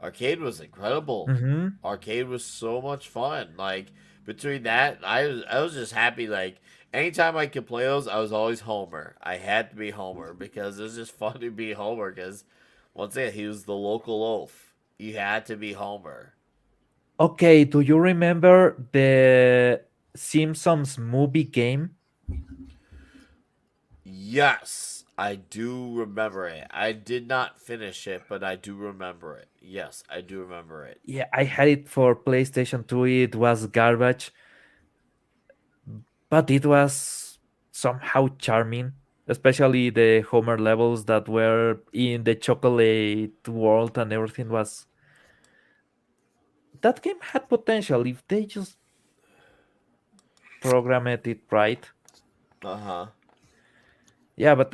Arcade was incredible. Mm-hmm. Arcade was so much fun. Like between that, I was just happy. Like anytime I could play those, I was always Homer. I had to be Homer because it was just fun to be Homer. Because once again, he was the local oaf. You had to be Homer. Okay, do you remember the Simpsons movie game? Yes, I do remember it. I did not finish it, but I do remember it. Yes, I do remember it. Yeah, I had it for PlayStation 2. It was garbage, but it was somehow charming, especially the Homer levels that were in the chocolate world and everything was. That game had potential if they just programmed it right. Uh huh. Yeah, but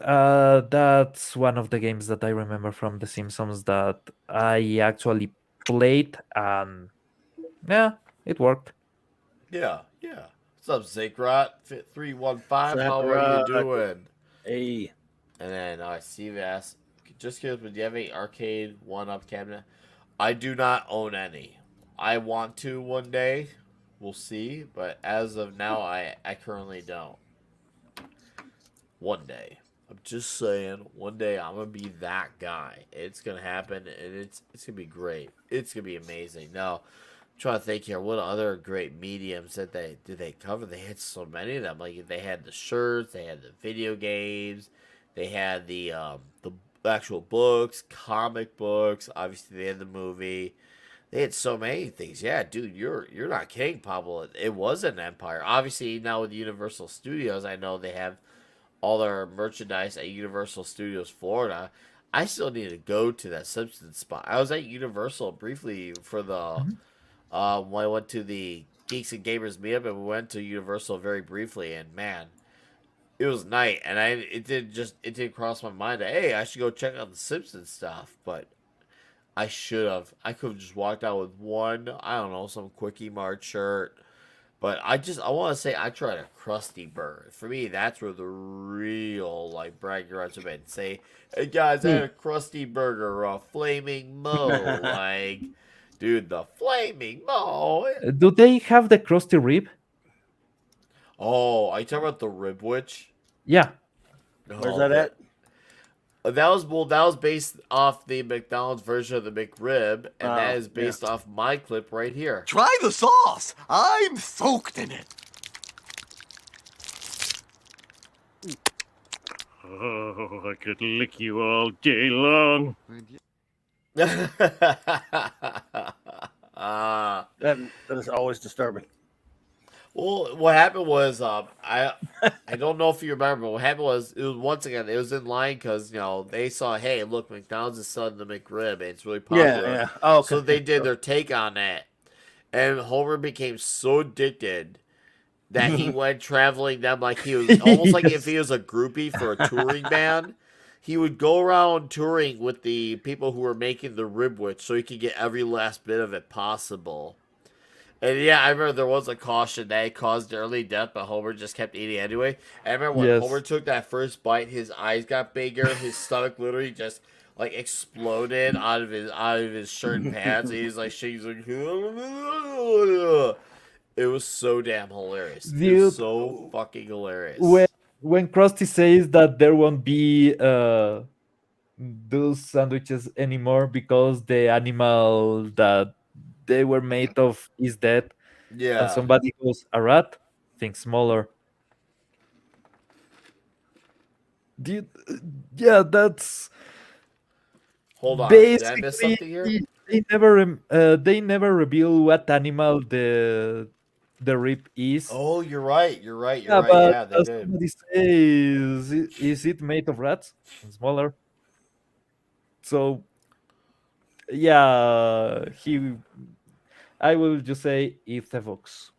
that's one of the games that I remember from The Simpsons that I actually played, and yeah, it worked. Yeah, yeah. What's up, Zakrot? Fit 315. How are you Sakura. doing? Hey. And then Steve asks, just curious, but do you have any arcade one-up cabinet? I do not own any. I want to one day. We'll see, but as of now, I currently don't. One day, I'm just saying. One day, I'm gonna be that guy. It's gonna happen, and it's gonna be great. It's gonna be amazing. Now, I'm trying to think here. What other great mediums that they cover? They had so many of them. Like they had the shirts, they had the video games, they had the actual books, comic books. Obviously, they had the movie. They had so many things. Yeah, dude, you're not kidding, Pablo. It was an empire. Obviously, now with Universal Studios, I know they have all their merchandise at Universal Studios Florida. I still need to go to that Simpsons spot. I was at Universal briefly for the Mhm. when I went to the Geeks and Gamers meetup, and we went to Universal very briefly. And man, it was night, and it didn't cross my mind that hey, I should go check out the Simpsons stuff, but I should have. I could have just walked out with one, I don't know, some Quickie Mart shirt. But I want to say I tried a Krusty Burger. For me, that's where the real like bragging rights have been. Say, hey guys, I Hmm. had a Krusty Burger or a Flaming Mo. Like, dude, the Flaming Mo. Do they have the Krusty Rib? Oh, are you talking about the Rib Witch? Yeah. Where's No, that at? that was based off the McDonald's version of the McRib, and that Oh, is yeah. based off my clip right here. Try the sauce. I'm soaked in it. Oh, I could lick you all day long. Ah. That is always disturbing. Well, what happened was, I don't know if you remember, but what happened was, it was once again, it was in line because they saw, hey, look, McDonald's is selling the McRib, and it's really Yeah, popular, yeah. Oh, okay. so they Yeah, did sure. their take on that, and Homer became so addicted that he went traveling them like he was almost like if Yes. he was a groupie for a touring band. He would go around touring with the people who were making the ribwich so he could get every last bit of it possible. And yeah, I remember there was a caution that it caused early death, but Homer just kept eating anyway. I remember when Homer Yes. took that first bite, his eyes got bigger, his stomach literally just like exploded out of his shirt and pants. And he's like shaking, he's like, it was so damn hilarious. It was Dude, so fucking when hilarious. when Krusty says that there won't be those sandwiches anymore because the animal that they were made of is dead, and Yeah. somebody goes, a rat? Think smaller. Dude, yeah, that's Hold on. Did I miss basically something here? they never reveal what animal the rib is. Oh, you're right. You're right. You're Yeah, right. but Yeah, they did. somebody says, is it made of rats? Smaller. So yeah, I will just say it's a Vox.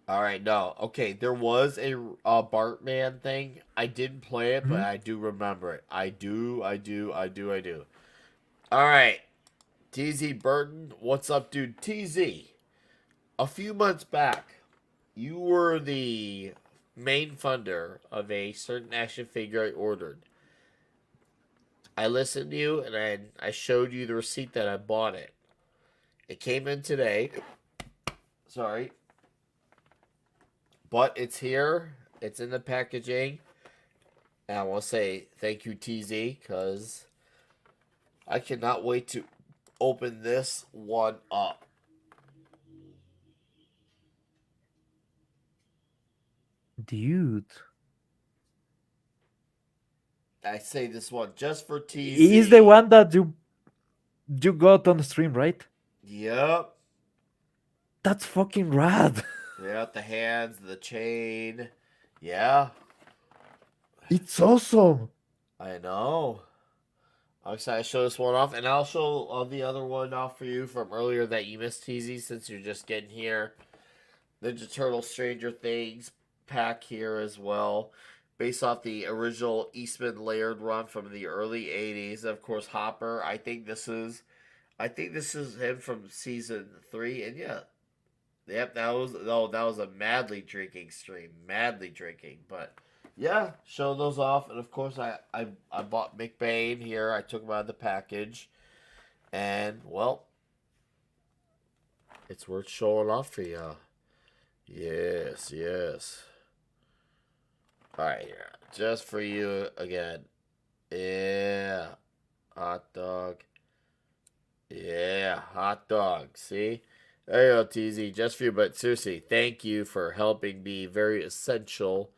All right, no. Okay, there was a Bartman thing. I didn't play it, but Mhm. I do remember it. I do. All right, TZ Burton, what's up, dude? TZ, a few months back, you were the main funder of a certain action figure I ordered. I listened to you, and I showed you the receipt that I bought it. It came in today. Sorry, but it's here. It's in the packaging. And I want to say thank you, TZ, because I cannot wait to open this one up. Dude, I say this one just for is the TZ. one that you got on the stream, right? Yep. That's fucking rad. Yeah, the hands, the chain. Yeah, It's awesome. I know. I'm excited to show this one off, and I'll show the other one off for you from earlier that you missed, TZ, since you're just getting here. Ninja Turtle Stranger Things pack here as well, based off the original Eastman layered run from the early '80s. Of course, Hopper. I think this is him from season 3, and yeah, yep, that was a madly drinking stream, madly drinking, but. Yeah, show those off, and of course I bought McBain here. I took him out of the package, and well, it's worth showing off for you. Yes, yes. All right, here, just for you again. Yeah, hot dog. Yeah, hot dog. See, there you go, TZ. Just for you, but seriously, thank you for helping me. Very essential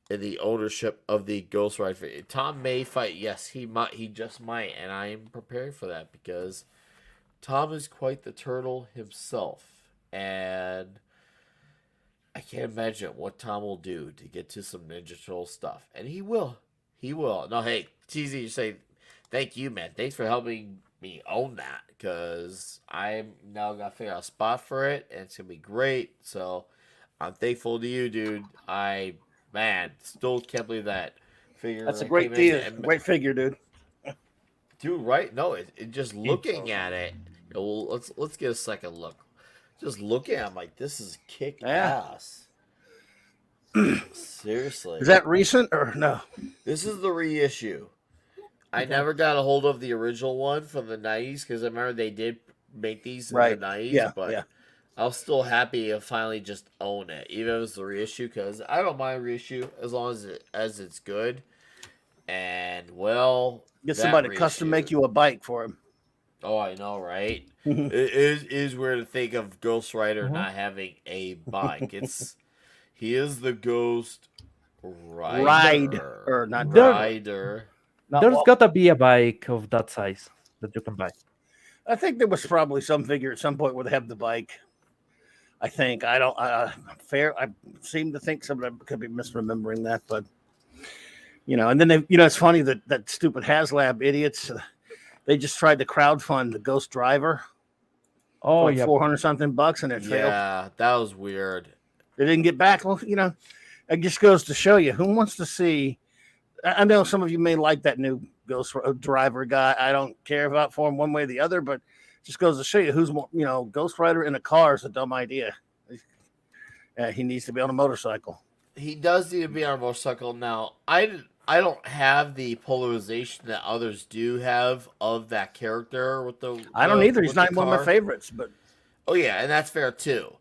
in the ownership of the Ghost Rider. Tom may fight. Yes, he might. He just might, and I am preparing for that because Tom is quite the turtle himself, and I can't imagine what Tom will do to get to some Ninja Turtle stuff, and he will. He will. No, hey, TZ, you say thank you, man. Thanks for helping me own that because I'm now gonna figure out a spot for it, and it's gonna be great. So I'm thankful to you, dude. I man, still can't believe that figure That's a that came great in. deal. And, Great figure, dude. dude, right? No, it just It's looking awesome. at it. Well, let's get a second look. Just looking at it, I'm like, this is kick Yeah. ass. Seriously. Is that recent or no? This is the reissue. I Okay. never got a hold of the original one from the 90s because I remember they did make these in the Right. 90s, Yeah. but Yeah. I was still happy to finally just own it, even if it was the reissue, because I don't mind reissue as long as it's good. And well, Get that somebody to custom reissue. make you a bike for him. Oh, I know, right? It is weird to think of Ghost Rider Mhm. not having a bike. He is the Ghost Ride Rider. or not There, driver. Rider. Not there's walk. gotta be a bike of that size that you can buy. I think there was probably some figure at some point where they have the bike. I think I don't. Fair. I seem to think somebody could be misremembering that, but and then they, it's funny that stupid HasLab idiots. They just tried to crowdfund the Ghost Driver for Oh like yeah. 400 something bucks, and it failed. Yeah, that was weird. They didn't get back. Well, it just goes to show you who wants to see. I know some of you may like that new Ghost Driver guy. I don't care about for him one way or the other, but it just goes to show you who's more. Ghost Rider in a car is a dumb idea. He needs to be on a motorcycle. He does need to be on a motorcycle now. I don't have the polarization that others do have of that character with I don't either. He's with the not even one of my car. favorites, but Oh yeah, and that's fair too.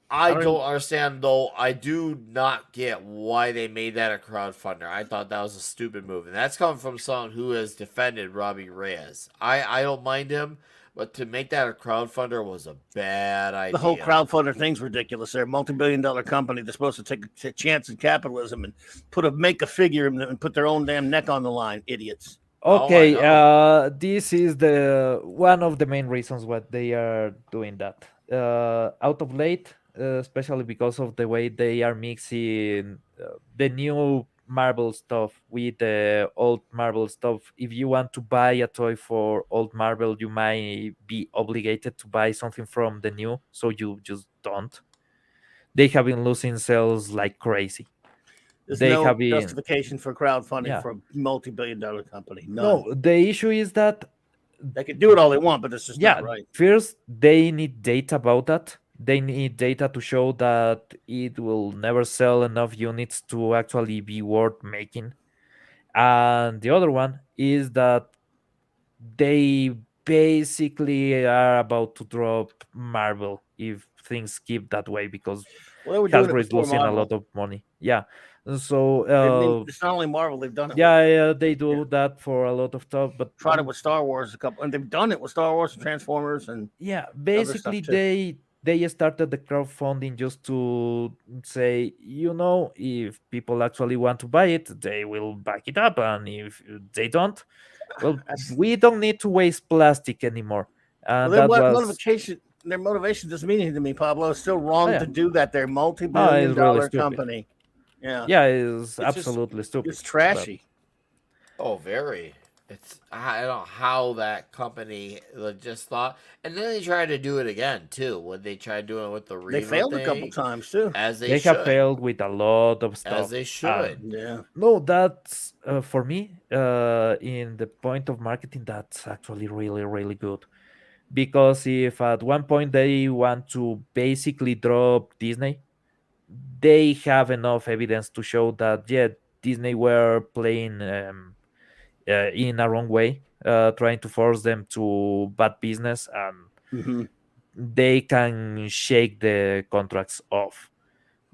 I I don't. don't understand though. I do not get why they made that a crowdfunder. I thought that was a stupid move, and that's coming from someone who has defended Robbie Reyes. I don't mind him, but to make that a crowdfunder was a bad idea. The whole crowdfunder thing's ridiculous. They're a multi-billion-dollar company. They're supposed to take a chance in capitalism and make a figure and put their own damn neck on the line. Idiots. Oh, I Okay, know. this is the one of the main reasons why they are doing that. Out of late, especially because of the way they are mixing the new Marvel stuff with the old Marvel stuff. If you want to buy a toy for old Marvel, you might be obligated to buy something from the new, so you just don't. They have been losing sales like crazy. There's They no have been, justification for crowdfunding yeah. for a multi-billion-dollar company. None. No, the issue is that They can do it all they want, but it's just not yeah, right. first they need data about that. They need data to show that it will never sell enough units to actually be worth making. And the other one is that they basically are about to drop Marvel. if things keep that way, because Well, they were doing it Hasbro is before losing a Marvel. lot of money. Yeah. So It's not only Marvel; they've done it. yeah, With, yeah, they do that for a lot of stuff, but tried it with Star Wars a couple, and they've done it with Star Wars and Transformers and yeah, other stuff basically too. they started the crowdfunding just to say, if people actually want to buy it, they will back it up, and if they don't, well, That's, we don't need to waste plastic anymore. well, And their that was, motivation doesn't mean anything to me, Pablo. It's still oh wrong yeah, to do that. They're a no, multi-billion it's really dollar stupid. company. Yeah, Yeah, it's it's just absolutely stupid. it's But trashy. Oh, very. It's I don't know how that company just thought, and then they tried to do it again too. When they tried doing it with the They Reva failed a couple thing, times too. as they they have should, failed with a lot of as stuff. they should. Yeah, No, that's for me, in the point of marketing, that's actually really, really good. Because if at one point they want to basically drop Disney, they have enough evidence to show that, yeah, Disney were playing in a wrong way, trying to force them to bad business, and hmm they can shake the contracts off.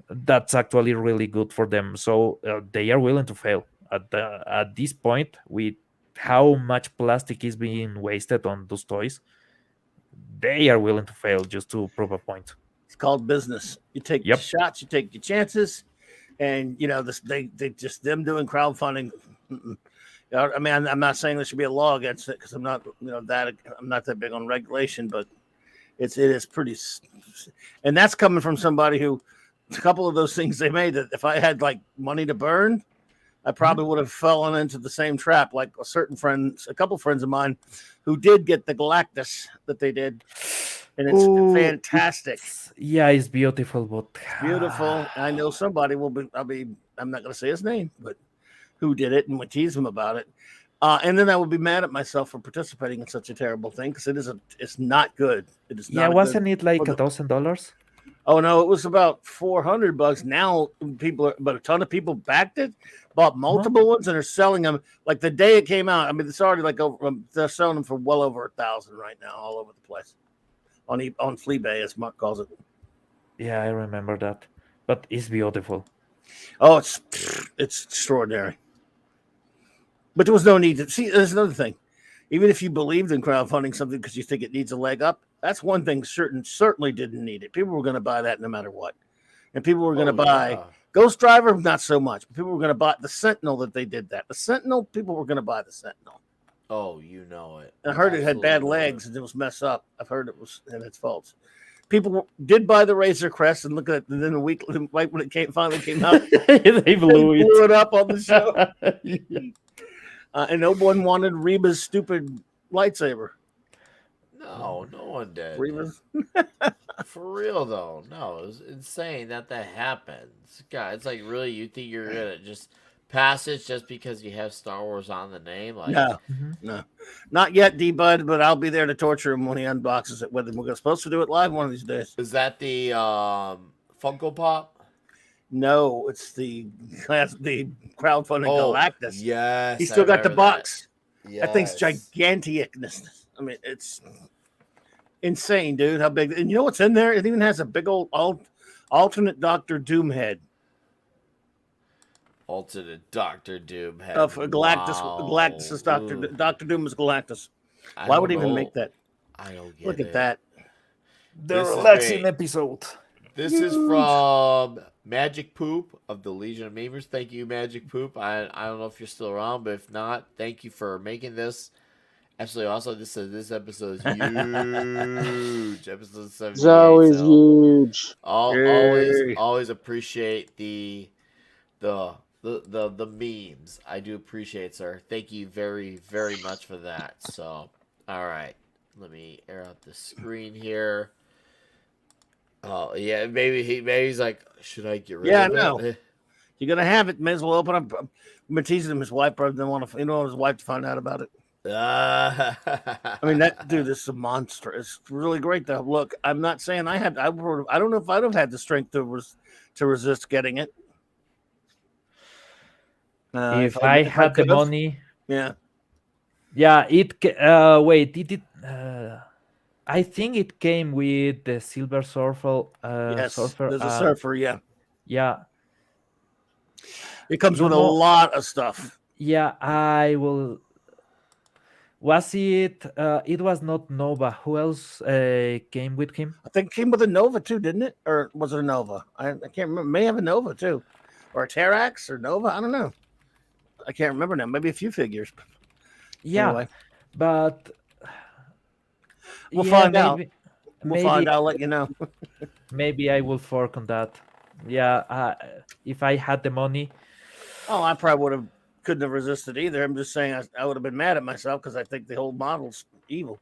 That's actually really good for them. So they are willing to fail at this point with how much plastic is being wasted on those toys. They are willing to fail just to prove a point. it's called business. You take Yep. shots, you take your chances, and this they just them doing crowdfunding. mm-mm. I mean, I'm not saying there should be a law against it because I'm not that I'm not that big on regulation, but it is pretty, and that's coming from somebody who a couple of those things they made that if I had like money to burn, I probably would have fallen into the same trap. Like a couple friends of mine, who did get the Galactus that they did, and it's Oh, fantastic, yeah, it's beautiful, but beautiful. I know somebody will be. I'm not going to say his name, but who did it, and we tease him about it. And then I would be mad at myself for participating in such a terrible thing because it's not good. It is yeah, not a good. wasn't it For like the, $1,000? oh no, it was about $400. Now but a ton of people backed it, bought Uh-huh. multiple ones, and are selling them like the day it came out. I mean, it's already like over. They're selling them for well over 1,000 right now, all over the place on Fleabay, as Mark calls it. Yeah, I remember that. But it's beautiful. Oh, it's extraordinary. But there was no need to see. There's another thing. Even if you believed in crowdfunding something because you think it needs a leg up, that's one thing. Certainly didn't need it. People were going to buy that no matter what, and people were going to Oh buy yeah. Ghost Driver, not so much. But people were going to buy the Sentinel that they did that. The Sentinel, people were going to buy the Sentinel. Oh, you know it. And I heard it had Absolutely bad know legs it. and it was messed up. I've heard it was and its faults. People did buy the Razor Crest and look at it. And then a week, right when it finally came out, They they blew blew it. it up on the show. Yeah. And no one wanted Reba's stupid lightsaber. No, no one did. Reba's. For real though, no, it was insane that happens. God, it's like really you think you're gonna just pass it just because you have Star Wars on the name? Like, No, Mhm. no, not yet, D-Bud, but I'll be there to torture him when he unboxes it with him. We're supposed to do it live one of these days. is that the Funko Pop? No, it's the crowdfunding Oh, Galactus. yes, He still I got the remember box. that. That thing's Yes. giganticness. I mean, it's insane, dude. How big? And you know what's in there? It even has a big old alternate Doctor Doom head Alternate Doctor Doom head. of Galactus. Wow. Galactus is Ooh. Doctor Doom is Galactus. I Why don't would he even know. make that? I don't get Look it. at that. The This is relaxing great. episode. This is from Magic Poop of the Legion of Memers. Thank you, Magic Poop. I don't know if you're still around, but if not, thank you for making this. Absolutely awesome. This episode is huge. Episode 78. It's always So huge. Yay. always appreciate the memes. I do appreciate, sir. Thank you very, very much for that. So all right. Let me air out the screen here. Oh yeah, maybe he's like, should I get rid Yeah, of no. it? You're gonna have it. May as well open up. I've been teasing him. His wife probably didn't want to. His wife to find out about it. I I mean, that dude is a monster. It's really great though. Look, I'm not saying I had. I don't know if I'd have had the strength to resist getting it. If I had the could have. money, Yeah. yeah, wait, did it? I think it came with the Silver Surfer, Yes, Surfer, there's a and surfer. Yeah, yeah, it comes you with a know, lot of stuff. yeah, I will. Was it? It was not Nova. Who else came with him? I think it came with a Nova too, didn't it? Or was it a Nova? I can't remember. May have a Nova too, or a Terrax or Nova. I don't know. I can't remember now. Maybe a few figures. Yeah, Anyway, but we'll yeah, find out. maybe, We'll find maybe, out. Let you know. maybe I will fork on that. Yeah, if I had the money. Oh, I probably would have couldn't have resisted either. I'm just saying I would have been mad at myself because I think the whole model's evil.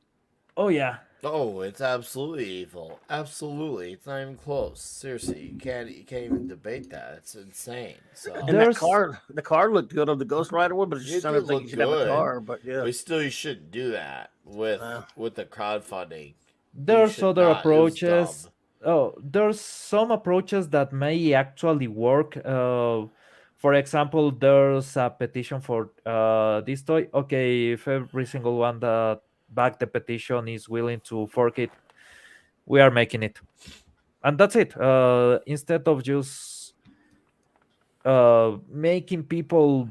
Oh yeah, Oh, it's absolutely evil. Absolutely, it's not even close. Seriously, you can't even debate that. It's insane. And So that there's car, the car looked good on the Ghost Rider one, but it just it did sounded like you look should have a good, car. But yeah, but still, you shouldn't do that uh, with the crowdfunding. You there's should other not. It was approaches. dumb. Oh, there's some approaches that may actually work. For example, there's a petition for this toy. Okay, if every single one that back the petition is willing to fork it, we are making it, and that's it. Instead of just making people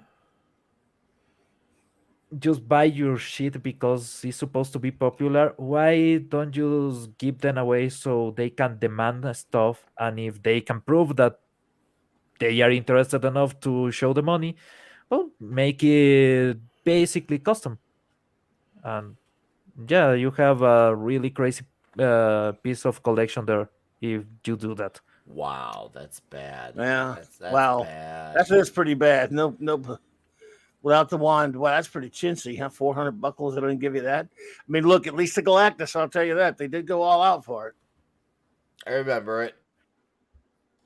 just buy your shit because it's supposed to be popular, why don't you just give them away so they can demand stuff, and if they can prove that they are interested enough to show the money, well, make it basically custom. And yeah, you have a really crazy piece of collection there if you do that. Wow, that's bad. yeah. That's Wow, bad. that's pretty bad. No, no. Without the wand, well, that's pretty chintzy, huh? 400 buckles. They don't give you that. I mean, look, at least the Galactus. I'll tell you that they did go all out for it. I remember it.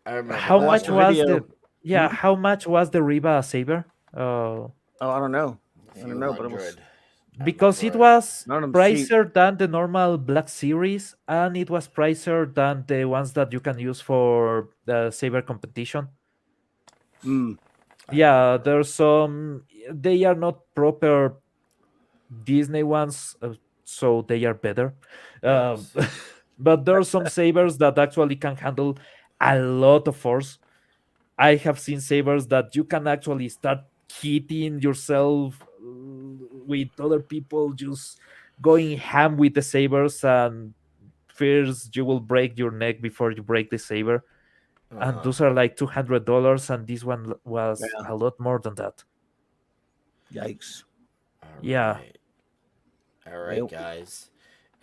I remember How I that watched much the one. was video. the yeah? Hmm? How much was the Riva Saber? Oh, I don't know. A I don't few know, but it was hundred. I Because it remember it. was none of them cheap. pricier than the normal Black Series, and it was pricier than the ones that you can use for the Saber competition. Mm, I Yeah, remember it. there's some. They are not proper Disney ones, so they are better. Um, Yes. but there are some sabers that actually can handle a lot of force. I have seen sabers that you can actually start hitting yourself with other people, just going ham with the sabers, and first you will break your neck before you break the saber. Uh And huh. those are like $200, and this one was yeah. a lot more than that. Yikes. All Yeah. right. All right, Yep. guys.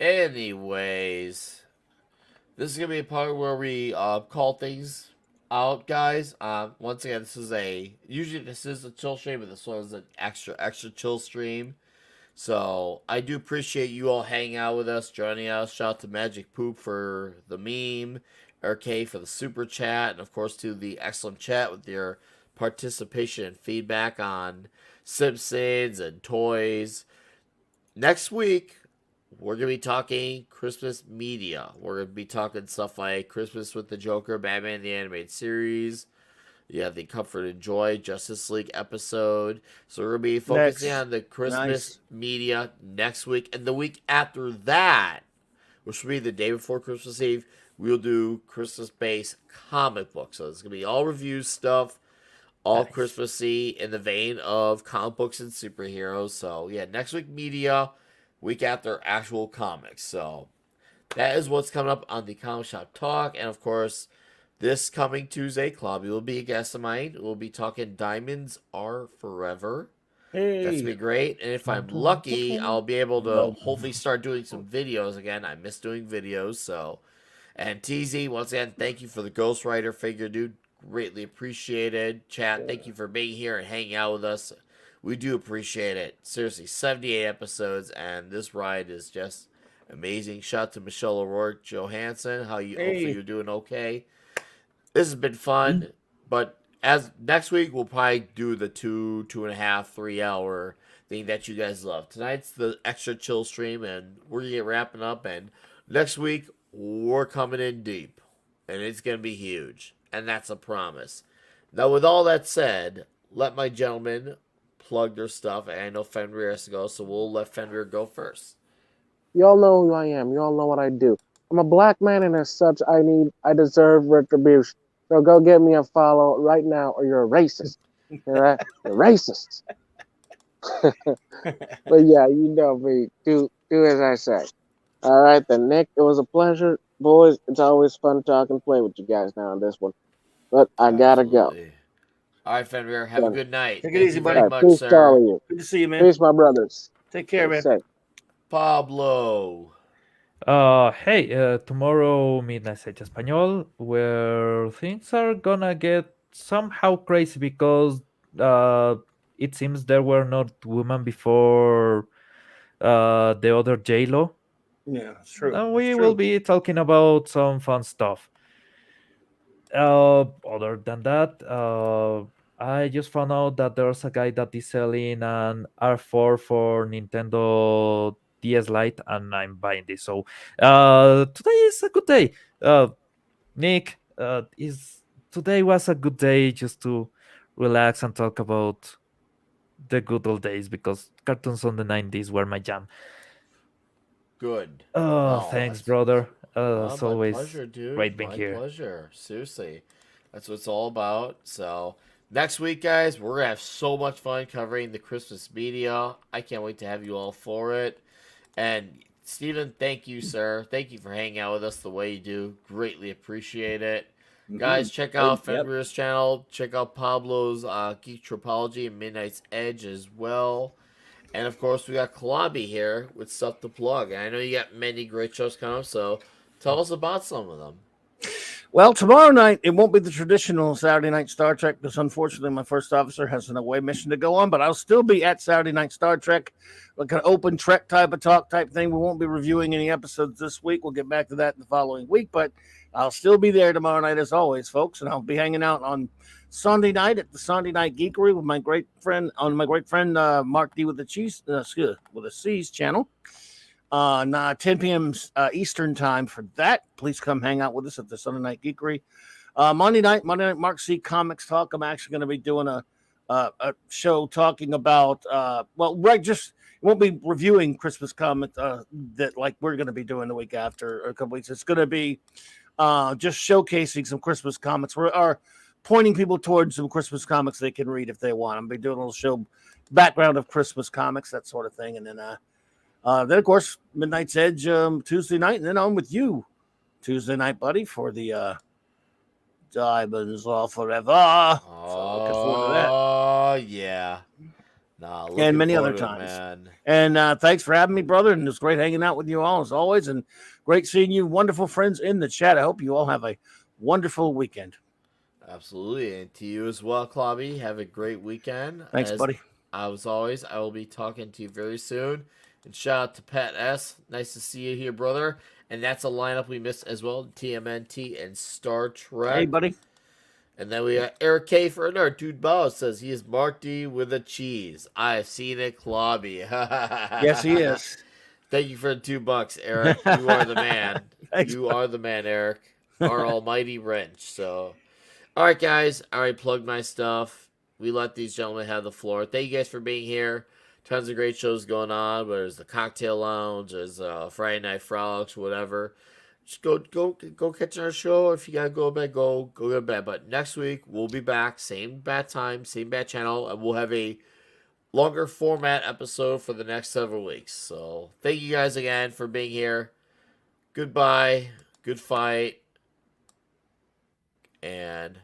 Anyways, this is gonna be a part where we call things out, guys. Once again, this is a chill stream, but this one's an extra chill stream. So I do appreciate you all hanging out with us, joining us. Shout out to Magic Poop for the meme, RK for the super chat, and of course to the excellent chat with your participation and feedback on Simpsons and toys. Next week, we're going to be talking Christmas media. We're going to be talking stuff like Christmas with the Joker, Batman the Animated Series. You have the Comfort and Joy Justice League episode. So we're going to be focusing Next. on the Christmas Nice. media next week. And the week after that, which will be the day before Christmas Eve, we'll do Christmas-based comic books. So it's going to be all review stuff, all Nice. Christmassy in the vein of comic books and superheroes. So yeah, next week media, week after actual comics. So that is what's coming up on the Comic Shop Talk. And of course, this coming Tuesday, Club, you will be a guest of mine. We'll be talking Diamonds Are Forever. That's Hey. gonna be great. And if I'm lucky, I'll be able to hopefully start doing some videos again. I miss doing videos, so. And TZ, once again, thank you for the Ghost Rider figure, dude. Greatly appreciated. Chat, thank you for being here and hanging out with us. We do appreciate it. Seriously, 78 episodes, and this ride is just amazing. Shout out to Michelle O'Rourke Johansson. Hopefully Hey. you're doing okay. This has been fun, but as next week we'll probably do the 2.5, 3 hour thing that you guys love. Tonight's the extra chill stream, and we're gonna get wrapping up. And next week we're coming in deep, and it's gonna be huge, and that's a promise. Now, with all that said, let my gentlemen plug their stuff. And I know Fenrir has to go, so we'll let Fenrir go first. You all know who I am. You all know what I do. I'm a black man, and as such, I deserve retribution. So go get me a follow right now, or you're a racist. You're racist. But yeah, you know me. Do as I say. All right, then, Nick. It was a pleasure, boys. It's always fun talking, play with you guys now on this one. But I gotta go. Absolutely. All right, Fenrir. Have a Done. good night. Take it Thank easy, you buddy. very All right, much, peace to all sir. of you. Good to see you, man. Peace, my brothers. Take care, Stay man. safe. Pablo. Hey, tomorrow Midnight Sage Español, where things are gonna get somehow crazy because uh, it seems there were not women before the other J-Lo. Yeah, it's true. And That's we will true. be talking about some fun stuff. Other than that, I just found out that there's a guy that is selling an R4 for Nintendo DS Lite, and I'm buying this. So today is a good day. Nick, is today was a good day just to relax and talk about the good old days because cartoons on the 90s were my jam. Good. Oh, No, thanks, that's brother. As my always, pleasure, dude. great being My here. pleasure. Seriously. That's what it's all about. So, next week, guys, we're going to have so much fun covering the Christmas media. I can't wait to have you all for it. And, Steven, thank you, sir. Thank you for hanging out with us the way you do. Greatly appreciate it. Guys, check out Yep. Fenrir's channel. Check out Pablo's Geek Tropology and Midnight's Edge as well. And of course, we got Kalabi here with stuff to plug. And I know you got many great shows coming up, so tell us about some of them. Well, tomorrow night it won't be the traditional Saturday night Star Trek because unfortunately my first officer has an away mission to go on, but I'll still be at Saturday night Star Trek, like an open Trek type of talk type thing. We won't be reviewing any episodes this week. We'll get back to that in the following week, but I'll still be there tomorrow night as always, folks, and I'll be hanging out on Sunday night at the Sunday Night Geekery with my great friend Mark D with the cheese with the C's channel. 10 p.m. Eastern time for that. Please come hang out with us at the Sunday Night Geekery. Monday night, Mark C Comics Talk. I'm actually going to be doing a show talking about just won't be reviewing Christmas comics that like we're going to be doing the week after or a couple weeks. It's going to be just showcasing some Christmas comics. We are pointing people towards some Christmas comics they can read if they want. I'm going to be doing a little show background of Christmas comics, that sort of thing, and then of course, Midnight's Edge Tuesday night, and then on with you Tuesday night, buddy, for the Diamonds Are Forever. So looking forward to that. Oh, yeah. Nah, looking And many other forward to it, times. man. And thanks for having me, brother. And it was great hanging out with you all as always. And great seeing you, wonderful friends in the chat. I hope you all have a wonderful weekend. Absolutely. And to you as well, Klobby. Have a great weekend. Thanks, buddy. As always, I will be talking to you very soon. And shout out to Pat S. Nice to see you here, brother. And that's a lineup we missed as well. TMNT and Star Trek. Hey, buddy. And then we got Eric K. for another dude. Bow says he is Mark D with a cheese. I've seen it, Klobby. Yes, he is. Thank you for the $2, Eric. You are the man. Thanks, You are the man, Eric. Our almighty wrench. So, all right, guys. I already plugged my stuff. We let these gentlemen have the floor. Thank you guys for being here. Tons of great shows going on. There's the Cocktail Lounge, there's Friday Night Frolics, whatever. Just go catch our show. If you gotta go to bed, go to bed. But next week we'll be back, same bad time, same bad channel, and we'll have a longer format episode for the next several weeks. So thank you guys again for being here. Goodbye, good fight, and